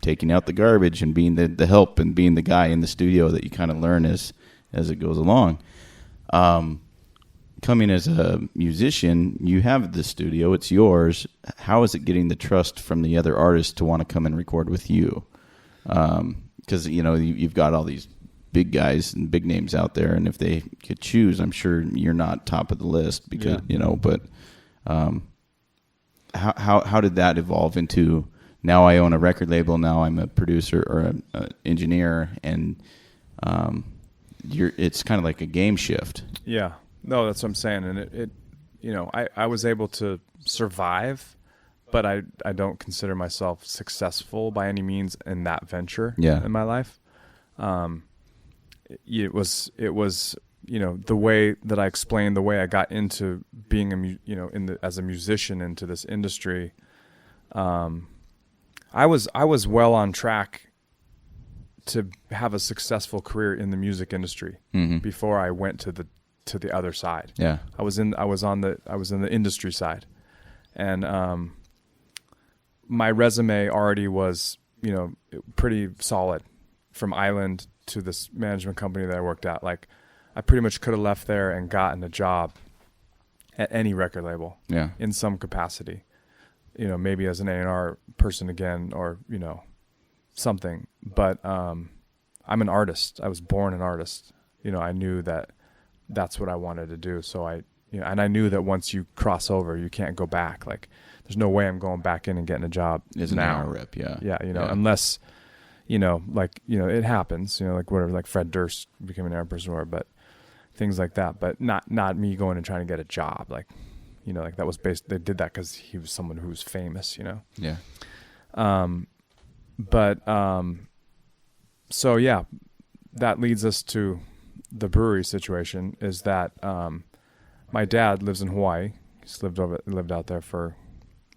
taking out the garbage and being the help and being the guy in the studio that you kind of learn as it goes along. Coming as a musician, you have the studio, it's yours. How is it getting the trust from the other artists to want to come and record with you? Because, you know, you've got all these big guys and big names out there, and if they could choose, I'm sure you're not top of the list because, you know, but how did that evolve into now I own a record label, now I'm a producer or an engineer, and it's kind of like a game shift. Yeah. No, that's what I'm saying. And it you know, I was able to survive, but I don't consider myself successful by any means in that venture in my life. It was, you know, the way that I explained the way I got into being as a musician into this industry. I was well on track to have a successful career in the music industry before I went to the other side. Yeah. I was in the industry side. And my resume already was, you know, pretty solid from Island to this management company that I worked at. Like, I pretty much could have left there and gotten a job at any record label in some capacity, you know, maybe as an A&R person again, or, you know, something. But I'm an artist. I was born an artist. You know, I knew that that's what I wanted to do. So and I knew that once you cross over, you can't go back. Like, there's no way I'm going back in and getting a job as an A&R rep. Yeah. You know, unless, you know, like, you know, it happens, you know, like whatever, like Fred Durst became an A&R person, but things like that, but not me going and trying to get a job. Like, you know, like that was they did that because he was someone who was famous, you know? Yeah. So yeah, that leads us to the brewery situation is that, my dad lives in Hawaii. He's lived out there for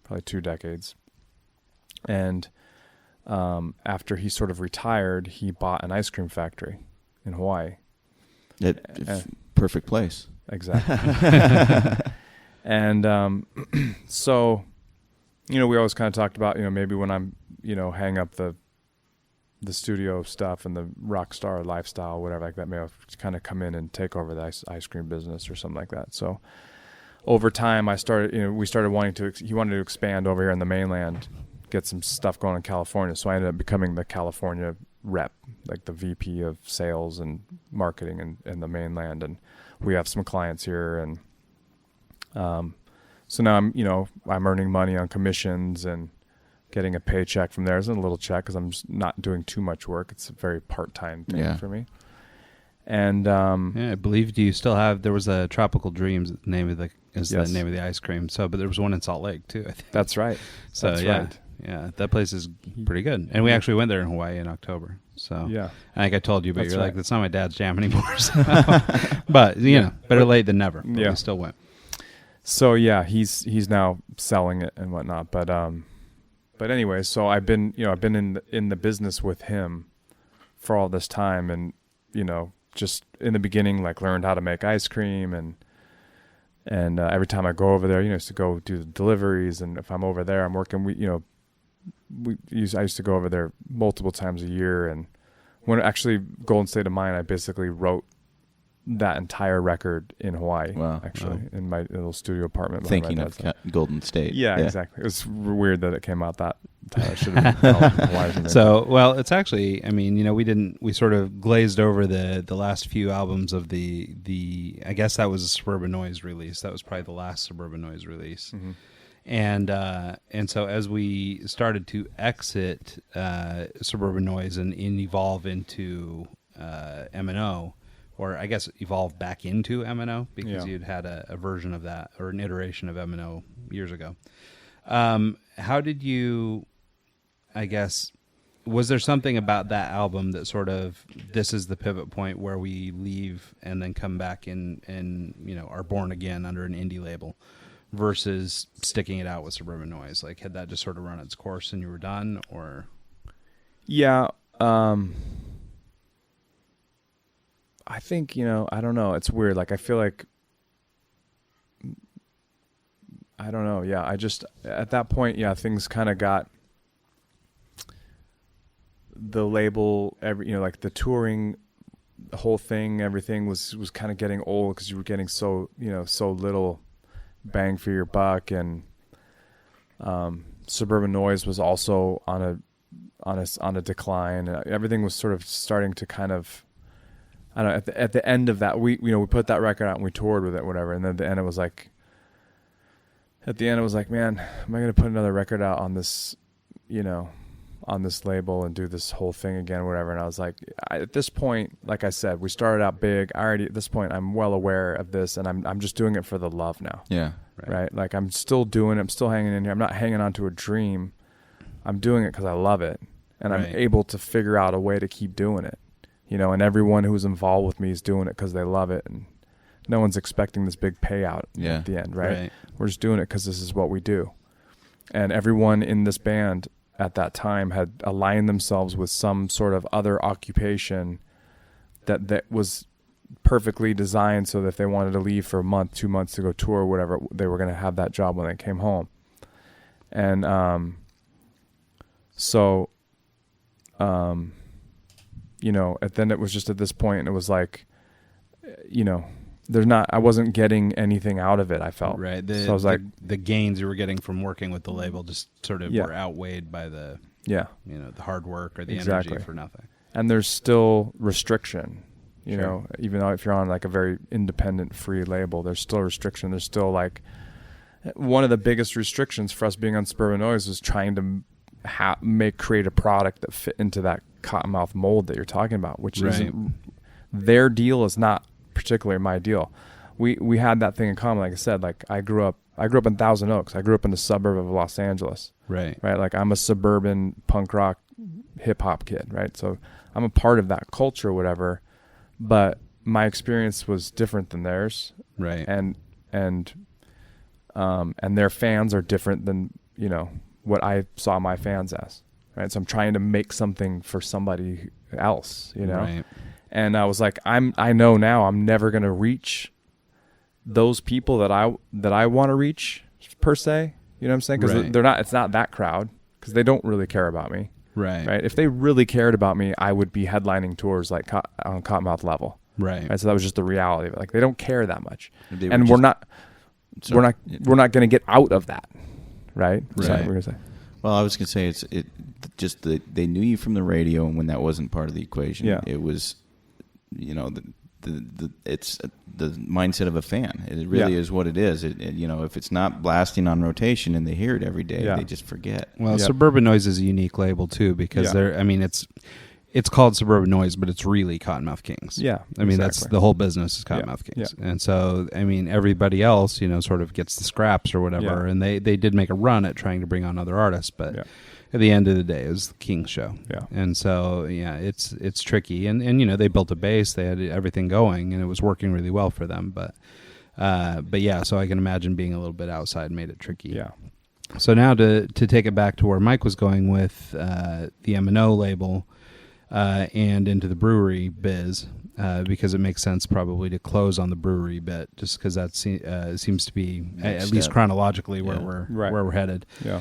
probably 2 decades. And, after he sort of retired, he bought an ice cream factory in Hawaii. Perfect place. Exactly. And, so, you know, we always kind of talked about, you know, maybe when I'm, you know, hang up the studio stuff and the rock star lifestyle, whatever like that, maybe I'll kind of come in and take over the ice cream business or something like that. So over time we started wanting he wanted to expand over here in the mainland, get some stuff going in California. So I ended up becoming the California rep, like the VP of sales and marketing in the mainland. And we have some clients here. And, so now I'm earning money on commissions and getting a paycheck from there. It's a little check because I'm just not doing too much work. It's a very part-time thing for me. And I believe you still have. There was a Tropical Dreams. The name of the ice cream. So, but there was one in Salt Lake too, I think. That's right. So right. Yeah, that place is pretty good. And we actually went there in Hawaii in October. So yeah, I think I told you, but you're like, that's not my dad's jam anymore. So. But you know, better late than never. But we still went. So yeah, he's now selling it and whatnot. But anyway, so I've been in the business with him for all this time, and just in the beginning, like learned how to make ice cream, and every time I go over there, used to go do the deliveries, and if I'm over there, I'm working. I used to go over there multiple times a year, and when actually Golden State of Mind, I basically wrote that entire record in Hawaii. Wow. Actually, in my little studio apartment. Thinking of Golden State. Yeah, exactly. It was weird that it came out that I should have been Hawaii. So, well, it's actually, I mean, we sort of glazed over the last few albums of the I guess that was a Suburban Noise release. That was probably the last Suburban Noise release. Mm-hmm. And so as we started to exit Suburban Noise and evolve into MNO, or I guess evolve back into MNO, because you'd had a version of that, or an iteration of MNO years ago. How did you, I guess, was there something about that album that sort of, this is the pivot point where we leave and then come back and are born again under an indie label, versus sticking it out with Suburban Noise? Like, had that just sort of run its course and you were done, or? Yeah. I think, I don't know. It's weird. Like, I feel like, I don't know. Yeah. I just, at that point, things kind of got, the label, like the touring, the whole thing, everything was kind of getting old, because you were getting so little bang for your buck. And Suburban Noise was also on a decline. Everything was sort of starting to kind of, I don't know, at the end of that, we put that record out and we toured with it, whatever. And then at the end it was like, man, am I going to put another record out on this, on this label and do this whole thing again, whatever? And I was like, at this point, like I said, we started out big. At this point, I'm well aware of this, and I'm just doing it for the love now. Yeah. Right. Like, I'm still hanging in here. I'm not hanging on to a dream. I'm doing it because I love it, and I'm able to figure out a way to keep doing it. And everyone who's involved with me is doing it because they love it, and no one's expecting this big payout at the end, right? We're just doing it because this is what we do. And everyone in this band at that time had aligned themselves with some sort of other occupation that was perfectly designed so that if they wanted to leave for a month, 2 months to go tour or whatever, they were going to have that job when they came home. And then it was just at this point, and it was like, I wasn't getting anything out of it, I felt. Right. So I was like, the gains you were getting from working with the label just sort of were outweighed by the, the hard work or the energy for nothing. And there's still restriction, even though if you're on like a very independent free label, there's still restriction. There's still like, one of the biggest restrictions for us being on Suburban Noise was trying to create a product that fit into that cottonmouth mold that you're talking about, which isn't, their deal is not particularly my deal. We had that thing in common. Like I said, like I grew up in Thousand Oaks. I grew up in the suburb of Los Angeles. Right. Like, I'm a suburban punk rock hip hop kid. Right. So I'm a part of that culture, whatever, but my experience was different than theirs. Right. And their fans are different than, what I saw my fans as. Right. So I'm trying to make something for somebody else, Right. And I was like, I know now I'm never going to reach those people that I want to reach, per se. You know what I'm saying? Because it's not that crowd, because they don't really care about me. Right. Right. If they really cared about me, I would be headlining tours like on Cottonmouth level. Right. So that was just the reality of it. Like, they don't care that much, and we're not going to get out of that. Right. Right. Sorry, we're going to say. Well, I was going to say just they knew you from the radio, and when that wasn't part of the equation, it was, it's the mindset of a fan. It really is what it is. If it's not blasting on rotation and they hear it every day, they just forget. Well, Suburban Noise is a unique label too, because it's called Suburban Noise, but it's really Cottonmouth Kings. Yeah. I mean, that's the whole business is Cottonmouth Kings. Yeah. And so, I mean, everybody else, sort of gets the scraps or whatever. Yeah. And they did make a run at trying to bring on other artists, but at the end of the day, it was the King's show. Yeah. And so, it's tricky. And they built a base, they had everything going, and it was working really well for them. But so I can imagine being a little bit outside made it tricky. Yeah. So now to take it back to where Mike was going with the MNO label, and into the brewery biz, because it makes sense probably to close on the brewery bit, just because that seems to be at least chronologically where we're headed. Yeah.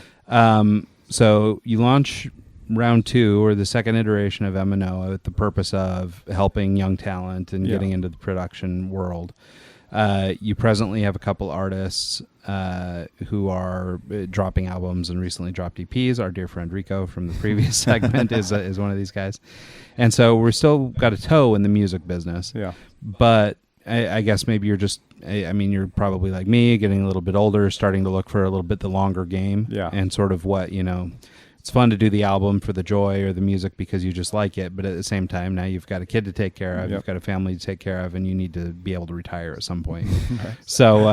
So you launch round 2, or the second iteration of MNO, with the purpose of helping young talent and getting into the production world. You presently have a couple artists who are dropping albums and recently dropped EPs. Our dear friend Rico from the previous segment is one of these guys. And so we're still got a toe in the music business. Yeah. But I guess maybe you're just, you're probably like me, getting a little bit older, starting to look for a little bit the longer game. Yeah. And sort of what, it's fun to do the album for the joy or the music because you just like it, but at the same time, now you've got a kid to take care of, you've got a family to take care of, and you need to be able to retire at some point. Right. So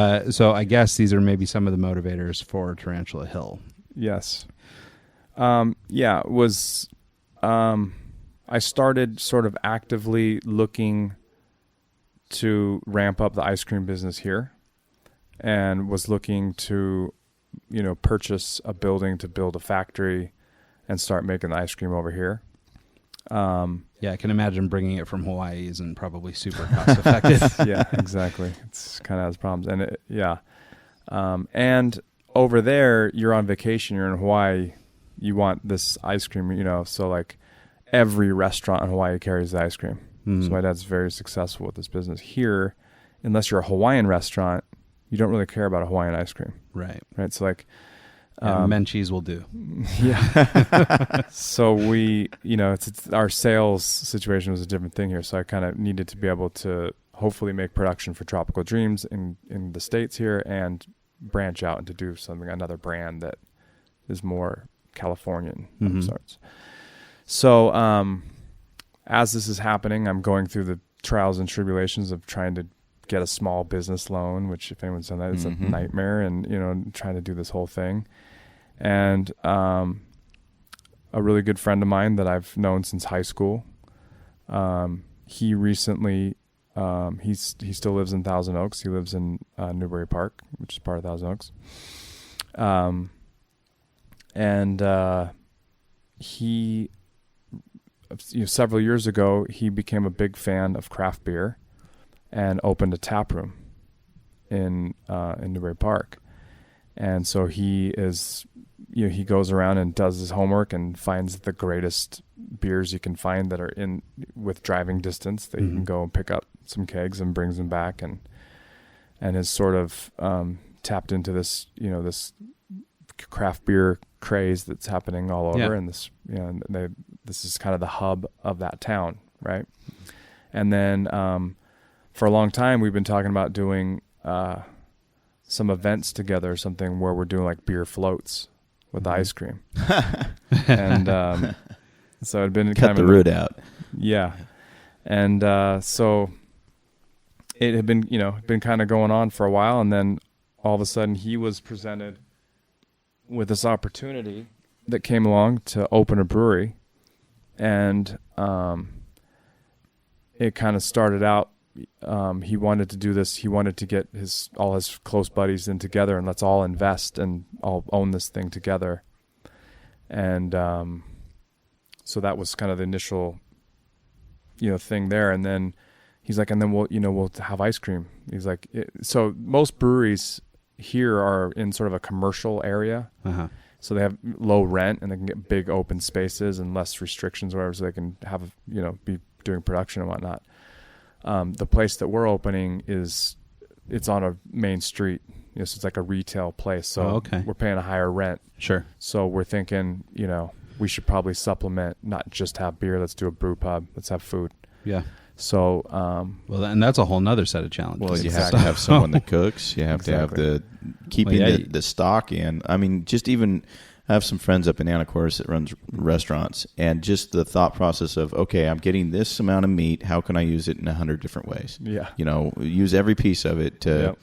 I guess these are maybe some of the motivators for Tarantula Hill. Yes. It was, I started sort of actively looking to ramp up the ice cream business here, and was looking to, purchase a building to build a factory and start making the ice cream over here. I can imagine bringing it from Hawaii isn't probably super cost effective. Yeah, exactly. It's kind of has problems. And and over there, you're on vacation, you're in Hawaii, you want this ice cream, so like every restaurant in Hawaii carries the ice cream. Mm-hmm. So my dad's very successful with this business. Here, unless you're a Hawaiian restaurant, you don't really care about a Hawaiian ice cream. Right. So like, Menchie's will do. Yeah. So we, it's our sales situation was a different thing here. So I kind of needed to be able to hopefully make production for Tropical Dreams in the States here, and branch out and to do another brand that is more Californian of sorts. So, as this is happening, I'm going through the trials and tribulations of trying to get a small business loan, which if anyone's done that, it's a nightmare, and, trying to do this whole thing. And a really good friend of mine that I've known since high school, he recently, he still lives in Thousand Oaks. He lives in Newbury Park, which is part of Thousand Oaks. He, several years ago, he became a big fan of craft beer and opened a tap room in Newbury Park. And so he is, he goes around and does his homework and finds the greatest beers you can find that are with driving distance that you can go and pick up some kegs and brings them back, and has sort of tapped into this, this craft beer craze that's happening all over. And this, this is kind of the hub of that town. Right. And then, for a long time, we've been talking about doing some events together, something where we're doing like beer floats with ice cream. And so it'd been cut the root out. Yeah. And so it had been, been kind of going on for a while. And then all of a sudden he was presented with this opportunity that came along to open a brewery. And it kind of started out, he wanted to do this. He wanted to get all his close buddies in together, and let's all invest and all own this thing together. And so that was kind of the initial, thing there. And then he's like, and then we'll have ice cream. He's like, so most breweries here are in sort of a commercial area. Uh-huh. So they have low rent and they can get big open spaces and less restrictions or whatever, so they can have, be doing production and whatnot. The place that we're opening it's on a main street. So it's like a retail place. So we're paying a higher rent. Sure. So we're thinking, we should probably supplement, not just have beer. Let's do a brew pub. Let's have food. Yeah. So, and that's a whole nother set of challenges. Well, you have to have someone that cooks. You have to have the stock in. I mean, just even I have some friends up in Anacortes that runs restaurants, and just the thought process of, okay, I'm getting this amount of meat. How can I use it in 100 different ways? Yeah. Use every piece of it to,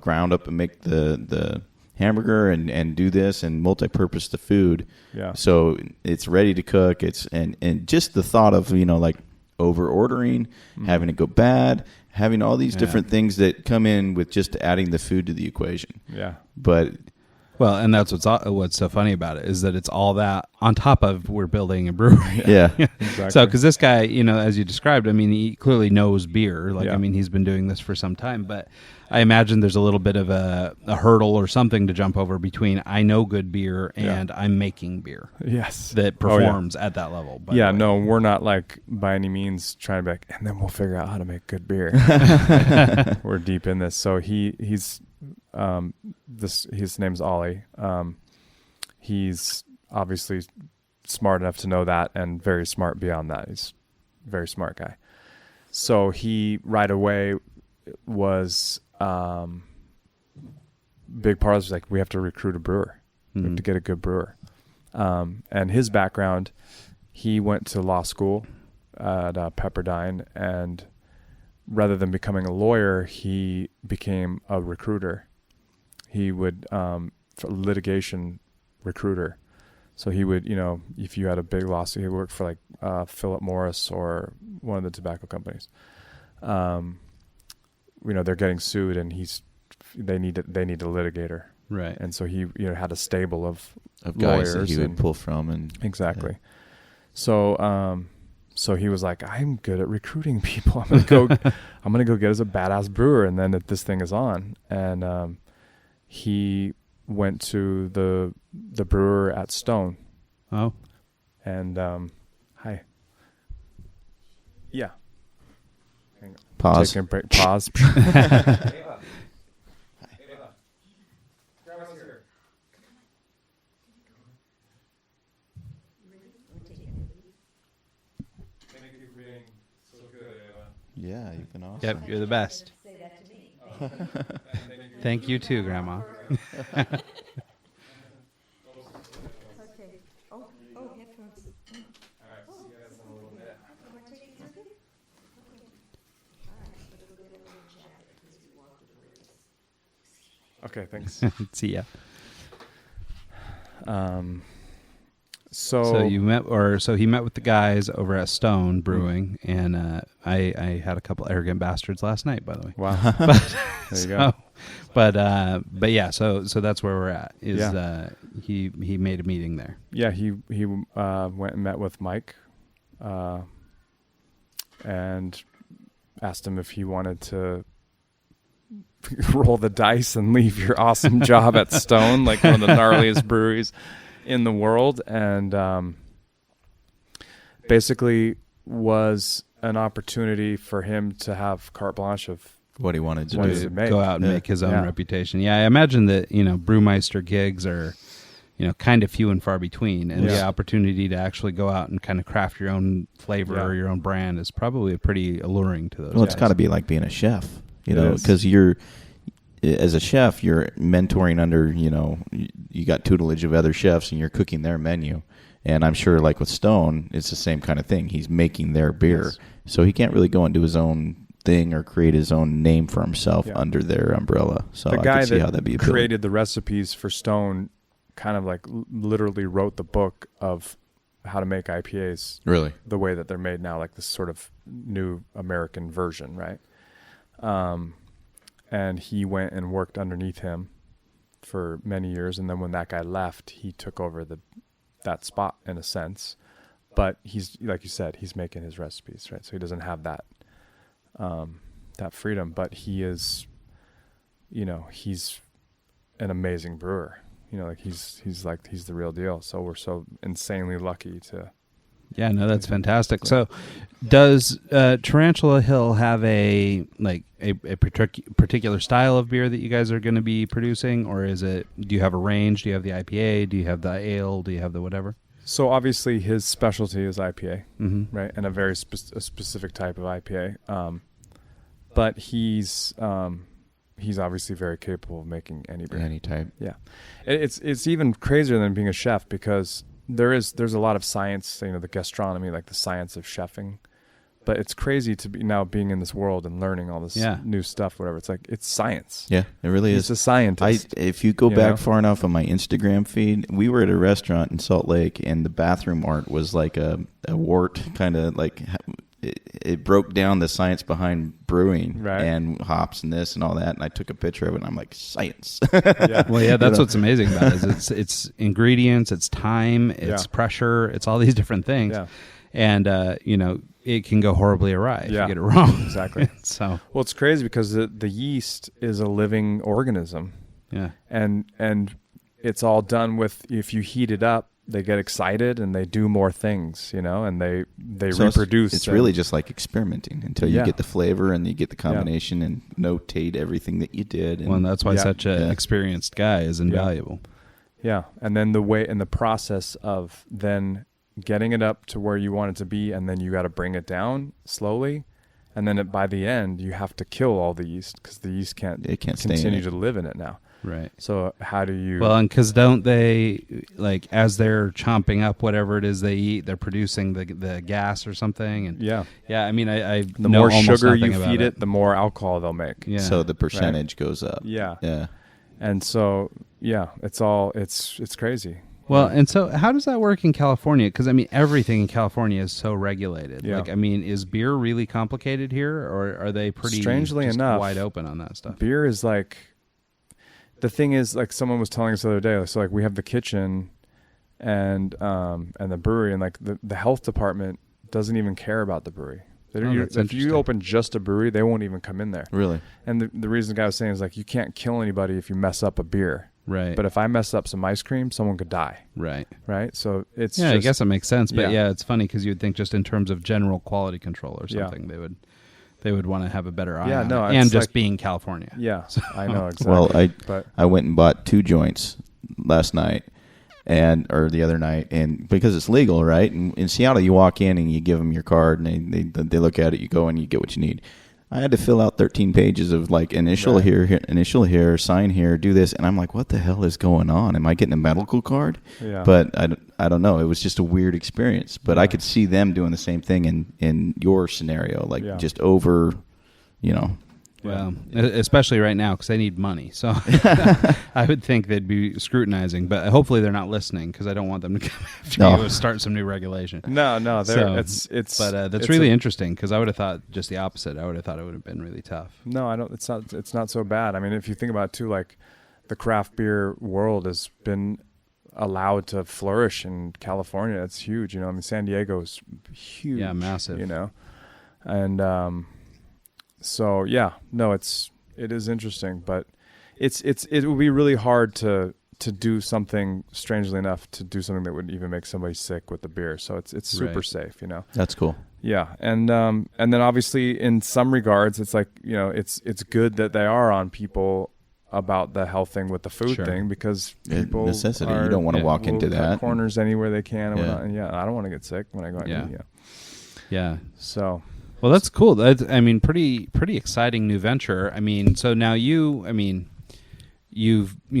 ground up and make the hamburger and do this and multi-purpose the food. Yeah. So it's ready to cook. And just the thought of, like, over ordering, having it go bad, having all these different things that come in with just adding the food to the equation. Yeah. But Well, and that's what's so funny about it is that it's all that on top of we're building a brewery. Yeah. Exactly. So, because this guy, as you described, I mean, he clearly knows beer. Like, Yeah. I mean, he's been doing this for some time, but I imagine there's a little bit of a hurdle or something to jump over between I know good beer and I'm making beer Yes. that performs at that level. by Yeah, the way. no, we're not like by any means trying to be like, and then we'll figure out how to make good beer. We're deep in this. So he's his name's Ollie. He's obviously smart enough to know that and very smart beyond that. He's a very smart guy. So he right away was big part of it was like we have to recruit a brewer. We have to get a good brewer. And his background, he went to law school at Pepperdine, and rather than becoming a lawyer, he became a recruiter. He would litigation recruiter. So he would, if you had a big lawsuit, he would work for like Philip Morris or one of the tobacco companies. They're getting sued, and they need a litigator. Right. And so he had a stable of guys lawyers that he would pull from. And exactly. Yeah. So he was like, I'm good at recruiting people. I'm gonna go get us a badass brewer, and then this thing is on. And he went to the brewer at Stone. Oh. And hi. Yeah. Pause. Taking a break. Pause. Yeah, you've been awesome. Yep, you're the best. Thank you too, Grandma. Okay. Oh, headphones. All right, see you guys in a little bit. Want to take these with you? Okay. All right, let's go get a little jacket because we want the breeze. Okay, thanks. See ya. So he met with the guys over at Stone Brewing, and I had a couple arrogant bastards last night, by the way. wow. There you go. But yeah, so that's where we're at. He made a meeting there. Yeah, he went and met with Mike, and asked him if he wanted to roll the dice and leave your awesome job at Stone, like one of the gnarliest breweries in the world, and basically was an opportunity for him to have carte blanche of What he wanted to What do. is it? Make. Go out and Yeah. make his own Yeah. reputation. Yeah, I imagine that brewmeister gigs are kind of few and far between, and the Yeah. opportunity to actually go out and kind of craft your own flavor or your own brand is probably pretty alluring to those. Well, it's guys. got to be like being a chef, It is. because as a chef, you're mentoring under, you got tutelage of other chefs and you're cooking their menu. And I'm sure like with Stone, it's the same kind of thing. He's making their beer. Yes. So he can't really go and do his own thing or create his own name for himself Yeah. under their umbrella. So the I guy could see how that that'd be appealing. created the recipes for Stone kind of like literally wrote the book of how to make IPAs Really? the way that they're made now, like this sort of new American version, right? And he went and worked underneath him for many years, and then when that guy left, he took over that spot in a sense. But he's, like you said, he's making his recipes, right? So he doesn't have that freedom, but he is, he's an amazing brewer. He's the real deal. So we're so insanely lucky to. Yeah, no, that's fantastic. So, does Tarantula Hill have a particular style of beer that you guys are going to be producing, or do you have a range? Do you have the IPA? Do you have the ale? Do you have the whatever? So obviously his specialty is IPA, Mm-hmm. right, and a very specific type of IPA. But he's obviously very capable of making any beer. Any type. Yeah, it's even crazier than being a chef because there's a lot of science, the gastronomy, like the science of chefing. But it's crazy to be now being in this world and learning all this new stuff, whatever. It's like, it's science. Yeah, it really He's is. a scientist. If you go back know? far enough on my Instagram feed, we were at a restaurant in Salt Lake, and the bathroom art was like a wart, kind of like it broke down the science behind brewing Right. and hops and this and all that. And I took a picture of it, and I'm like, science. Yeah. Well, yeah, that's what's amazing about it. Is it's ingredients, it's time, it's Yeah. pressure, it's all these different things. Yeah. And, it can go horribly awry if Yeah. you get it wrong. Exactly. So, Well, it's crazy because the yeast is a living organism, yeah. and it's all done with, if you heat it up, they get excited and they do more things, and they So reproduce. It's and- really just like experimenting until you Yeah. get the flavor and you get the combination and notate everything that you did. And Well, and that's why Yeah. such an Yeah. experienced guy is invaluable. Yeah, and then the process of then getting it up to where you want it to be, and then you got to bring it down slowly, and then by the end you have to kill all the yeast because the yeast can't stay in continue it. to live in it now. Right. So how do you? Well, and because don't they, like, as they're chomping up whatever it is they eat, they're producing the gas or something? And yeah, I mean, I the know more almost sugar you nothing about feed it, the more alcohol they'll make. Yeah. So the percentage goes up. Yeah. Yeah. And so it's crazy. Well, and so how does that work in California? Because, I mean, everything in California is so regulated. Yeah. Like, I mean, is beer really complicated here, or are they pretty Strangely just enough, wide open on that stuff? Beer is like, the thing is, like someone was telling us the other day, so like we have the kitchen and the brewery, and like the health department doesn't even care about the brewery. That's If you interesting. open just a brewery, they won't even come in there. Really? And the reason the guy was saying is like, you can't kill anybody if you mess up a beer. Right. But if I mess up some ice cream, someone could die. Right. Right. So it's Yeah, I just- guess it makes sense. But Yeah. yeah, it's funny because you'd think just in terms of general quality control or Yeah. something, they would want to have a better eye Yeah, on no, it. And it's just like- being California. Yeah, I know exactly. Well, but I went and bought 2 joints last night or the other night, and because it's legal, right? And in Seattle, you walk in and you give them your card, and they look at it, you go and you get what you need. I had to fill out 13 pages of like initial Right. initial here, sign here, do this, and I'm like, what the hell is going on? Am I getting a medical card? Yeah. But I don't know. It was just a weird experience. But I could see them doing the same thing in your scenario, like Yeah. just over, Well, especially right now because they need money. So I would think they'd be scrutinizing, but hopefully they're not listening because I don't want them to come after No. you and start some new regulation. no, So, it's. But that's it's really interesting because I would have thought just the opposite. I would have thought it would have been really tough. No, I don't. It's not so bad. I mean, if you think about it too, like the craft beer world has been allowed to flourish in California. It's huge. I mean, San Diego's huge. Yeah, massive. And so yeah, no, it is interesting, but it would be really hard to do something, strangely enough, to do something that would even make somebody sick with the beer. So it's super Right. safe, That's cool. Yeah, and then obviously in some regards, it's like it's good that they are on people about the health thing with the food Sure. thing because Yeah, people necessity. You are- don't wanna walk will into cut that. corners anywhere they can. And Yeah. whatnot. And I don't want to get sick when I go out. Yeah. And eat, Yeah. So Well, that's cool. That's, I mean, pretty exciting new venture. I mean, so now you've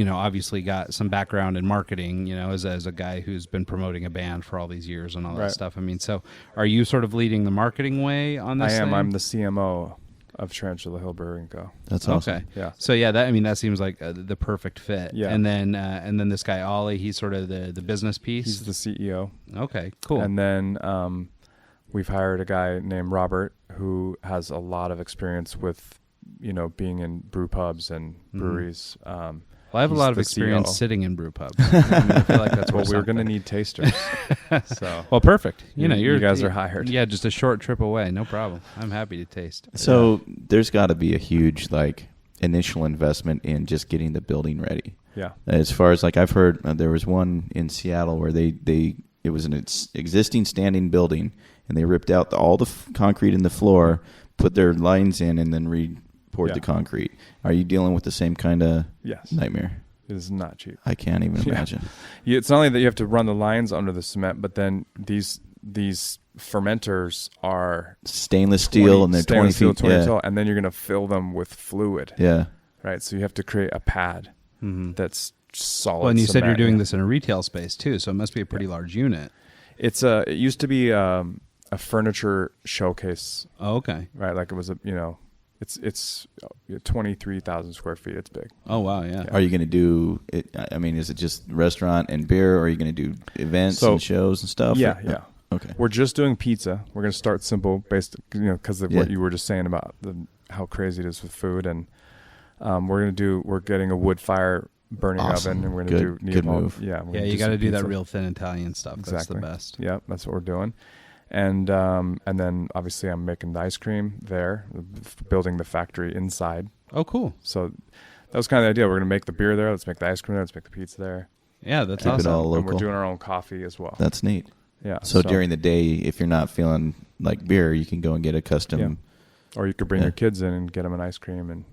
obviously got some background in marketing, as a guy who's been promoting a band for all these years and all that Right. stuff. I mean, so are you sort of leading the marketing way on I this? am. thing? I'm the CMO of Tarantula Hill Brewing Co. That's awesome. Okay. Yeah. So yeah, that seems like the perfect fit. Yeah. And then this guy Ollie, he's sort of the business piece. He's the CEO. Okay. Cool. And then we've hired a guy named Robert who has a lot of experience with, being in brew pubs and breweries. well, I have a he's lot of the experience CEO. sitting in brew pubs. I feel like that's Well, worth we're going to something. need tasters. So Well, perfect. You guys are hired. Yeah, just a short trip away. No problem. I'm happy to taste. So there's got to be a huge initial investment in just getting the building ready. yeah. As far as I've heard, there was one in Seattle where it was an existing standing building, and they ripped out all the concrete in the floor, put their lines in, and then poured Yeah. the concrete. Are you dealing with the same kind of Yes. nightmare? It is not cheap. I can't even Yeah. imagine. It's not only that you have to run the lines under the cement, but then these fermenters are Stainless steel, and they're 20 stainless steel, feet. 20 Yeah. tall, and then you're going to fill them with fluid, Yeah. right? So you have to create a pad Mm-hmm. that's solid. Well, and you said you're cement. doing this in a retail space too, so it must be a pretty large unit. It used to be a furniture showcase, Oh, okay. right? Like it was it's 23,000 square feet. It's big. Oh, wow. Yeah. Are you going to do it? I mean, is it just restaurant and beer, or are you going to do events So- and shows and stuff? Yeah, Or- yeah. Okay. We're just doing pizza. We're going to start simple, based, because of what you were just saying about how crazy it is with food, and we're getting a wood fire burning oven, and we're going to do good move. Yeah, You got to do that real thin Italian stuff. Exactly. That's the best. Yeah, that's what we're doing. And then obviously I'm making the ice cream there, building the factory inside. Oh, cool. So that was kind of the idea. We're going to make the beer there. Let's make the ice cream there. Let's make the pizza there. Yeah, that's Keep it awesome. all And local. we're doing our own coffee as well. That's neat. Yeah. So during the day, if you're not feeling like beer, you can go and get a custom. Yeah. Or you could bring your kids in and get them an ice cream, and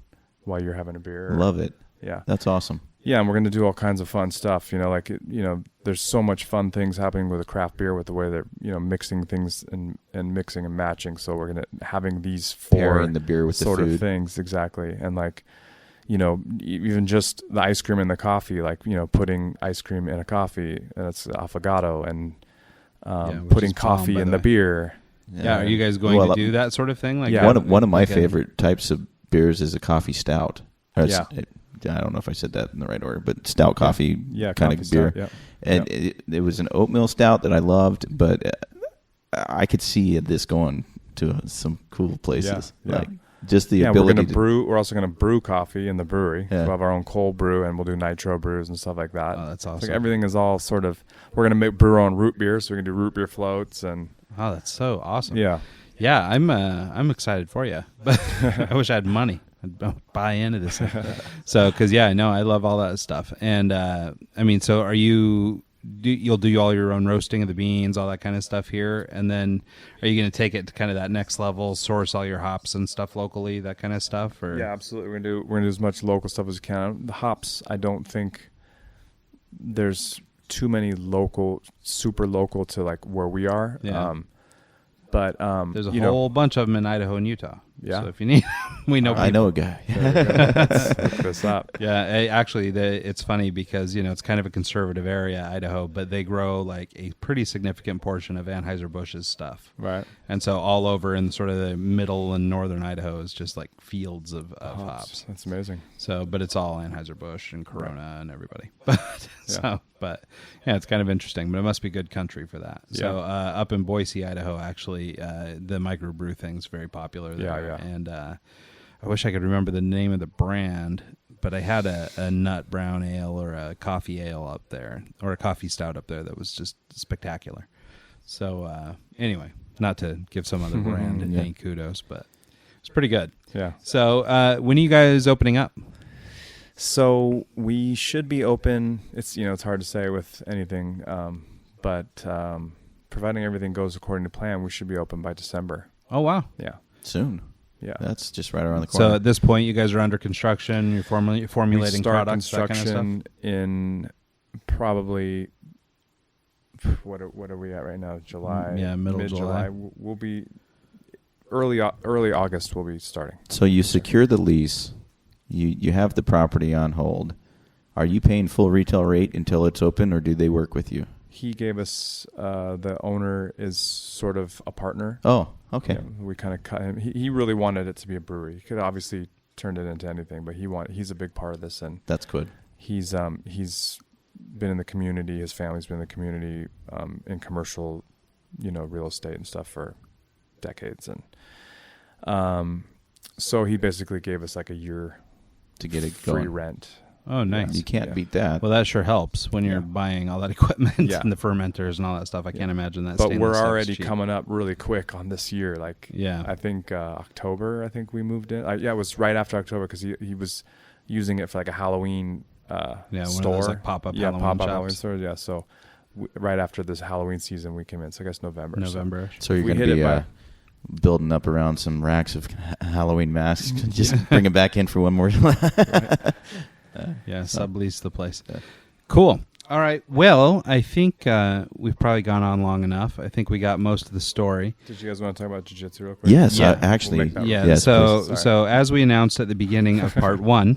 while you're having a beer. Love it. Yeah. That's awesome. Yeah, and we're going to do all kinds of fun stuff. There's so much fun things happening with a craft beer, with the way they're mixing things and mixing and matching. So we're going to having these Pairing the beer with the sort food. of things, exactly. And even just the ice cream and the coffee, putting ice cream in a coffee, and it's affogato, and putting is bomb, coffee by in the the way. beer. Yeah, are you guys going to do that sort of thing? Like, One of my like favorite types of beers is a coffee stout. Or Yeah. I don't know if I said that in the right order, but stout coffee kind coffee of beer. stout, yeah. And it was an oatmeal stout that I loved, but I could see this going to some cool places. Yeah. Like just the we're ability going to brew. We're also going to brew coffee in the brewery. Yeah. We'll have our own cold brew, and we'll do nitro brews and stuff like that. Oh, that's It's awesome. like everything is all sort of. We're going to brew our own root beer, so we can do root beer floats, and Oh, that's so awesome. yeah. Yeah, I'm excited for you, but I wish I had money. I'd buy into this. So, because I know I love all that stuff, and so are you? You'll do all your own roasting of the beans, all that kind of stuff here, and then are you going to take it to kind of that next level, source all your hops and stuff locally, that kind of stuff? Or Yeah, absolutely. We're gonna do as much local stuff as we can. The hops, I don't think there's too many super local to like where we are. Yeah. But there's a whole bunch of them in Idaho and Utah. Yeah. So if you need, we know. I know a guy. Let's look this up. Yeah, actually, it's funny because it's kind of a conservative area, Idaho, but they grow like a pretty significant portion of Anheuser-Busch's stuff, Right. and so all over in sort of the middle and northern Idaho is just like fields of hops. That's amazing. So, but it's all Anheuser-Busch and Corona and everybody. But it's kind of interesting. But it must be good country for that. So up in Boise, Idaho, actually, the microbrew thing's very popular there. Yeah. And I wish I could remember the name of the brand, but I had a nut brown ale or a coffee ale up there, or a coffee stout up there that was just spectacular. So anyway, not to give some other brand any kudos, but it's pretty good. Yeah. So when are you guys opening up? So we should be open. It's it's hard to say with anything, but providing everything goes according to plan, we should be open by December. Oh wow! Yeah. Soon. Yeah. That's just right around the corner. So at this point, you guys are under construction. You're formulating we start products, that kind of construction stuff. in probably what are we at right now? July. Yeah, mid-July. We'll be early August. We'll be starting. So you secure the lease. You have the property on hold. Are you paying full retail rate until it's open, or do they work with you? He gave us the owner is sort of a partner. Oh, okay. We kind of cut him. He really wanted it to be a brewery. He could have obviously turned it into anything, but he's a big part of this, and That's good. he's been in the community. His family's been in the community in commercial, real estate and stuff for decades, and so he basically gave us like a year To get it free going. rent. Oh, nice. You can't Yeah. beat that. Well, that sure helps when you're buying all that equipment Yeah. and the fermenters and all that stuff. I can't imagine that. But stainless we're stuff's already cheap. coming up really quick on this year. Like, Yeah. I think October. I think we moved in. It was right after October because he was using it for like a Halloween one of store, those, like, pop-up Halloween pop-up shops. Halloween store. Yeah, so right after this Halloween season, we came in. So I guess November. November. So you're we going to hit be it by- building up around some racks of Halloween masks. Just bring them back in for one more. Yeah, sublease the place. Cool. All right. Well, I think we've probably gone on long enough. I think we got most of the story. Did you guys want to talk about Jiu-Jitsu real quick? Yes, Yeah. actually. We'll make that Yeah. Yes, so please. so as we announced at the beginning of part one,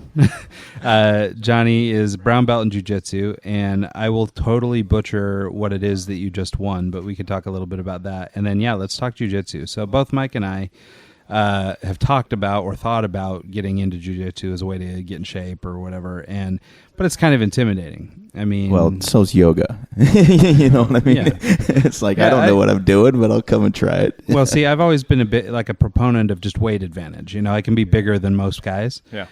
Johnny is brown belt in jiu-jitsu, and I will totally butcher what it is that you just won, but we could talk a little bit about that. And then let's talk jiu-jitsu. So both Mike and I have talked about or thought about getting into jiu-jitsu as a way to get in shape or whatever, but it's kind of intimidating. I mean, Well, so's yoga. You know what I mean? Yeah. It's like, I don't know what I'm doing, but I'll come and try it. Well, see, I've always been a bit like a proponent of just weight advantage. You know, I can be bigger than most guys. Yeah.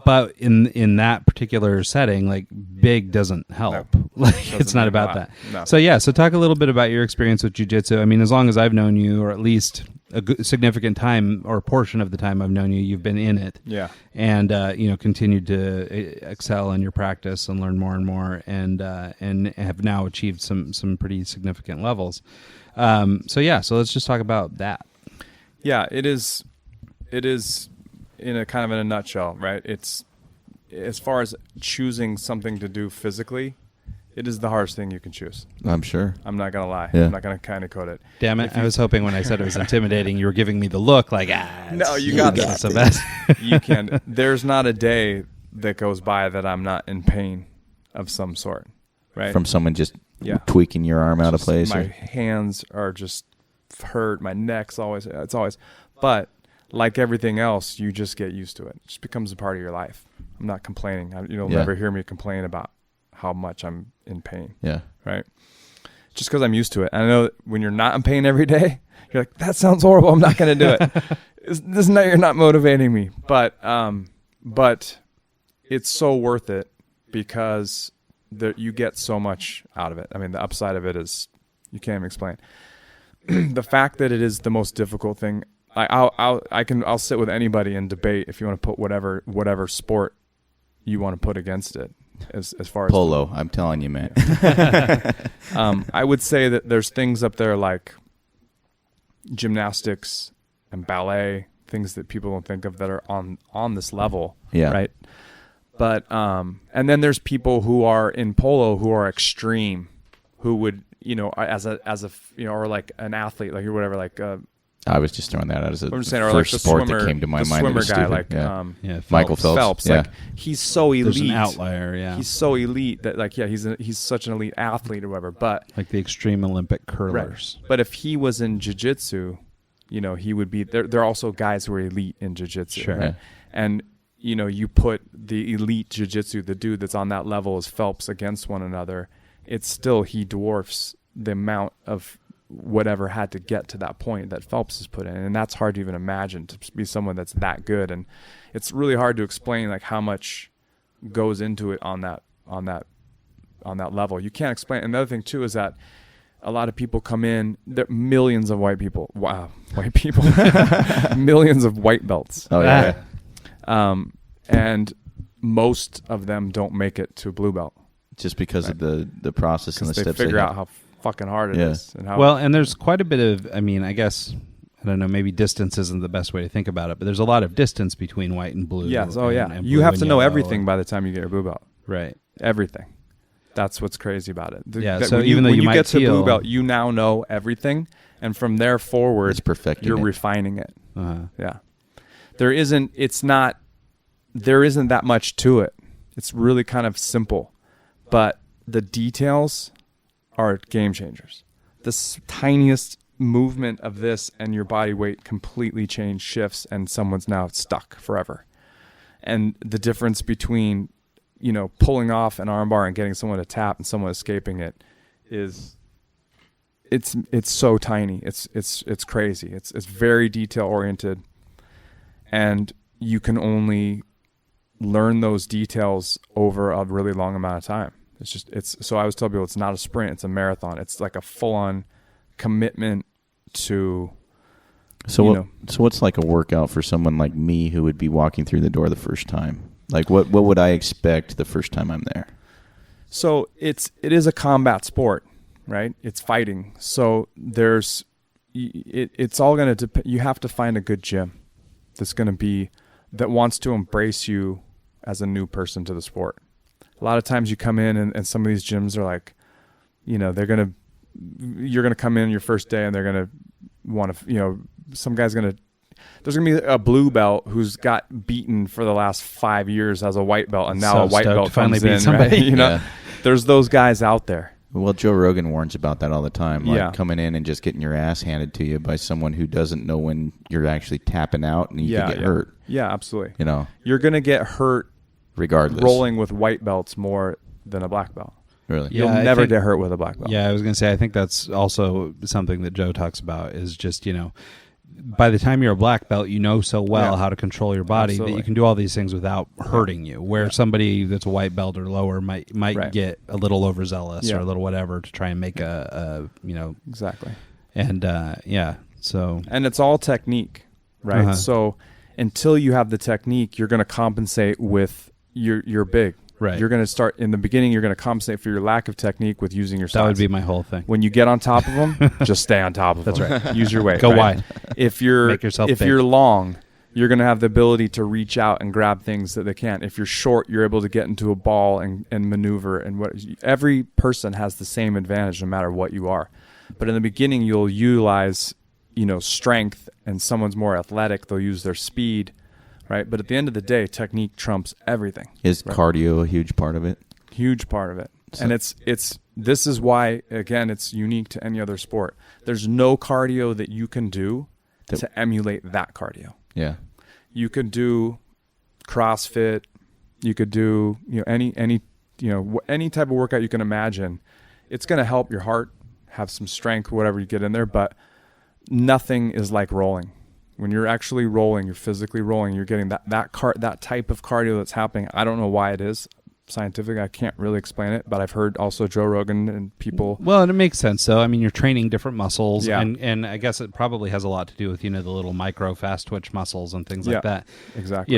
But in that particular setting, like big doesn't help. No, Like it's not mean a about lot. that. No. So talk a little bit about your experience with jiu-jitsu. I mean, as long as I've known you, or at least a significant time or portion of the time I've known you, you've been in it. Yeah. And continued to excel in your practice and learn more and more, and have now achieved some pretty significant levels. So let's just talk about that. Yeah, it is in a kind of in a nutshell, right? It's as far as choosing something to do physically, it is the hardest thing you can choose. I'm sure. I'm not going to lie. Yeah. I'm not going to kind of code it. Damn it! I was hoping when I said it was intimidating, you were giving me the look like, No, you got this. this. So bad. You can. There's not a day that goes by that I'm not in pain of some sort, right? From someone just Yeah. tweaking your arm out of Just place. My or- hands are just hurt. My neck's always, but like everything else, you just get used to it. It just becomes a part of your life. I'm not complaining. You'll Yeah. never hear me complain about how much I'm in pain, Yeah. right? Just because I'm used to it. And I know that when you're not in pain every day, you're like, that sounds horrible. I'm not going to do it. You're not motivating me. But it's so worth it because you get so much out of it. I mean, the upside of it is you can't even explain. The fact that it is the most difficult thing. I'll sit with anybody and debate if you want to put whatever sport you want to put against it. As far as Polo, I'm telling you, man. I would say that there's things up there like gymnastics and ballet, things that people don't think of that are on this level. Yeah. Right. But and then there's people who are in polo who are extreme, who would as a or like an athlete like or whatever like. I was just throwing that out as a I'm just first saying, or like the sport swimmer, that came to my the mind. swimmer That was guy, stupid. like Michael Phelps. Yeah. like he's so elite. There's an outlier, yeah. He's so elite that he's such an elite athlete or whatever. But Like the extreme Olympic curlers. But if he was in jiu-jitsu, he would be there. There are also guys who are elite in jiu-jitsu, Sure. right? Yeah. And you put the elite jiu-jitsu, the dude that's on that level as Phelps against one another, it's still he dwarfs the amount of whatever had to get to that point that Phelps has put in, and that's hard to even imagine to be someone that's that good. And it's really hard to explain like how much goes into it on that level. You can't explain. Another thing too is that a lot of people come in. There millions of white people. Wow, white people. Millions of white belts. Oh yeah. And most of them don't make it to blue belt Just because of the process and the because they steps figure have. out how fucking hard it is. And how Well, and there's quite a bit of, I mean, I guess, I don't know, maybe distance isn't the best way to think about it, but there's a lot of distance between white and blue. Yes. Oh, yeah. and You blue have and to know yellow everything by the time you get your blue belt. Right. Everything. That's what's crazy about it. Yeah, That so when even though when you you might get to blue feel- belt, you now know everything, and from there forward, It's perfecting you're it. refining it. Uh-huh. Yeah. There isn't that much to it. It's really kind of simple, but the details are game changers. The tiniest movement of this and your body weight completely shifts, and someone's now stuck forever. And the difference between, pulling off an armbar and getting someone to tap and someone escaping it is, it's so tiny. It's crazy. It's very detail oriented, and you can only learn those details over a really long amount of time. So I always tell people it's not a sprint, it's a marathon. It's like a full-on commitment to. So what's like a workout for someone like me who would be walking through the door the first time? Like what would I expect the first time I'm there? So it is a combat sport, right? It's fighting. So it's all going to depend. You have to find a good gym that wants to embrace you as a new person to the sport. A lot of times you come in and some of these gyms are like, you're going to come in your first day and they're going to want to, there's going to be a blue belt who's got beaten for the last 5 years as a white belt, and now So a white stoked belt to finally comes beat in, somebody. right? Yeah. There's those guys out there. Well, Joe Rogan warns about that all the time. Like Yeah. coming in and just getting your ass handed to you by someone who doesn't know when you're actually tapping out and you could get hurt. Yeah, absolutely. You know, You're going to get hurt regardless. rolling with white belts more than a black belt. Really. Yeah, You'll I never think- get hurt with a black belt. Yeah, I was going to say, I think that's also something that Joe talks about is just, by the time you're a black belt, you know so well Yeah. how to control your body that Absolutely. you can do all these things without hurting you. Where somebody that's a white belt or lower might Right. get a little overzealous Yeah. or a little whatever to try and make Exactly. and so And it's all technique, right? Uh-huh. So until you have the technique, you're going to compensate with your big. Right. You're going to start in the beginning. You're going to compensate for your lack of technique with using your size. that would be my whole thing. When you get on top of them, just stay on top of them. That's right. Use your weight. Go right? wide. If you're Make yourself if big. you're long, you're going to have the ability to reach out and grab things that they can't. If you're short, you're able to get into a ball and maneuver. And every person has the same advantage, no matter what you are. But in the beginning, you'll utilize strength, and someone's more athletic. They'll use their speed, right? But at the end of the day, technique trumps everything. Is cardio a huge part of it? Huge part of it. So- And this is why, again, it's unique to any other sport. There's no cardio that you can do to emulate that cardio. Yeah. You could do CrossFit, you could do any type of workout you can imagine. It's going to help your heart have some strength, whatever you get in there, but nothing is like rolling. When you're actually rolling, you're physically rolling, you're getting that type of cardio that's happening. I don't know why it is. Scientific, I can't really explain it, but I've heard also Joe Rogan and people. Well, and it makes sense. So, I mean, you're training different muscles, Yeah. and I guess it probably has a lot to do with the little micro fast twitch muscles and things Yeah, like that. exactly.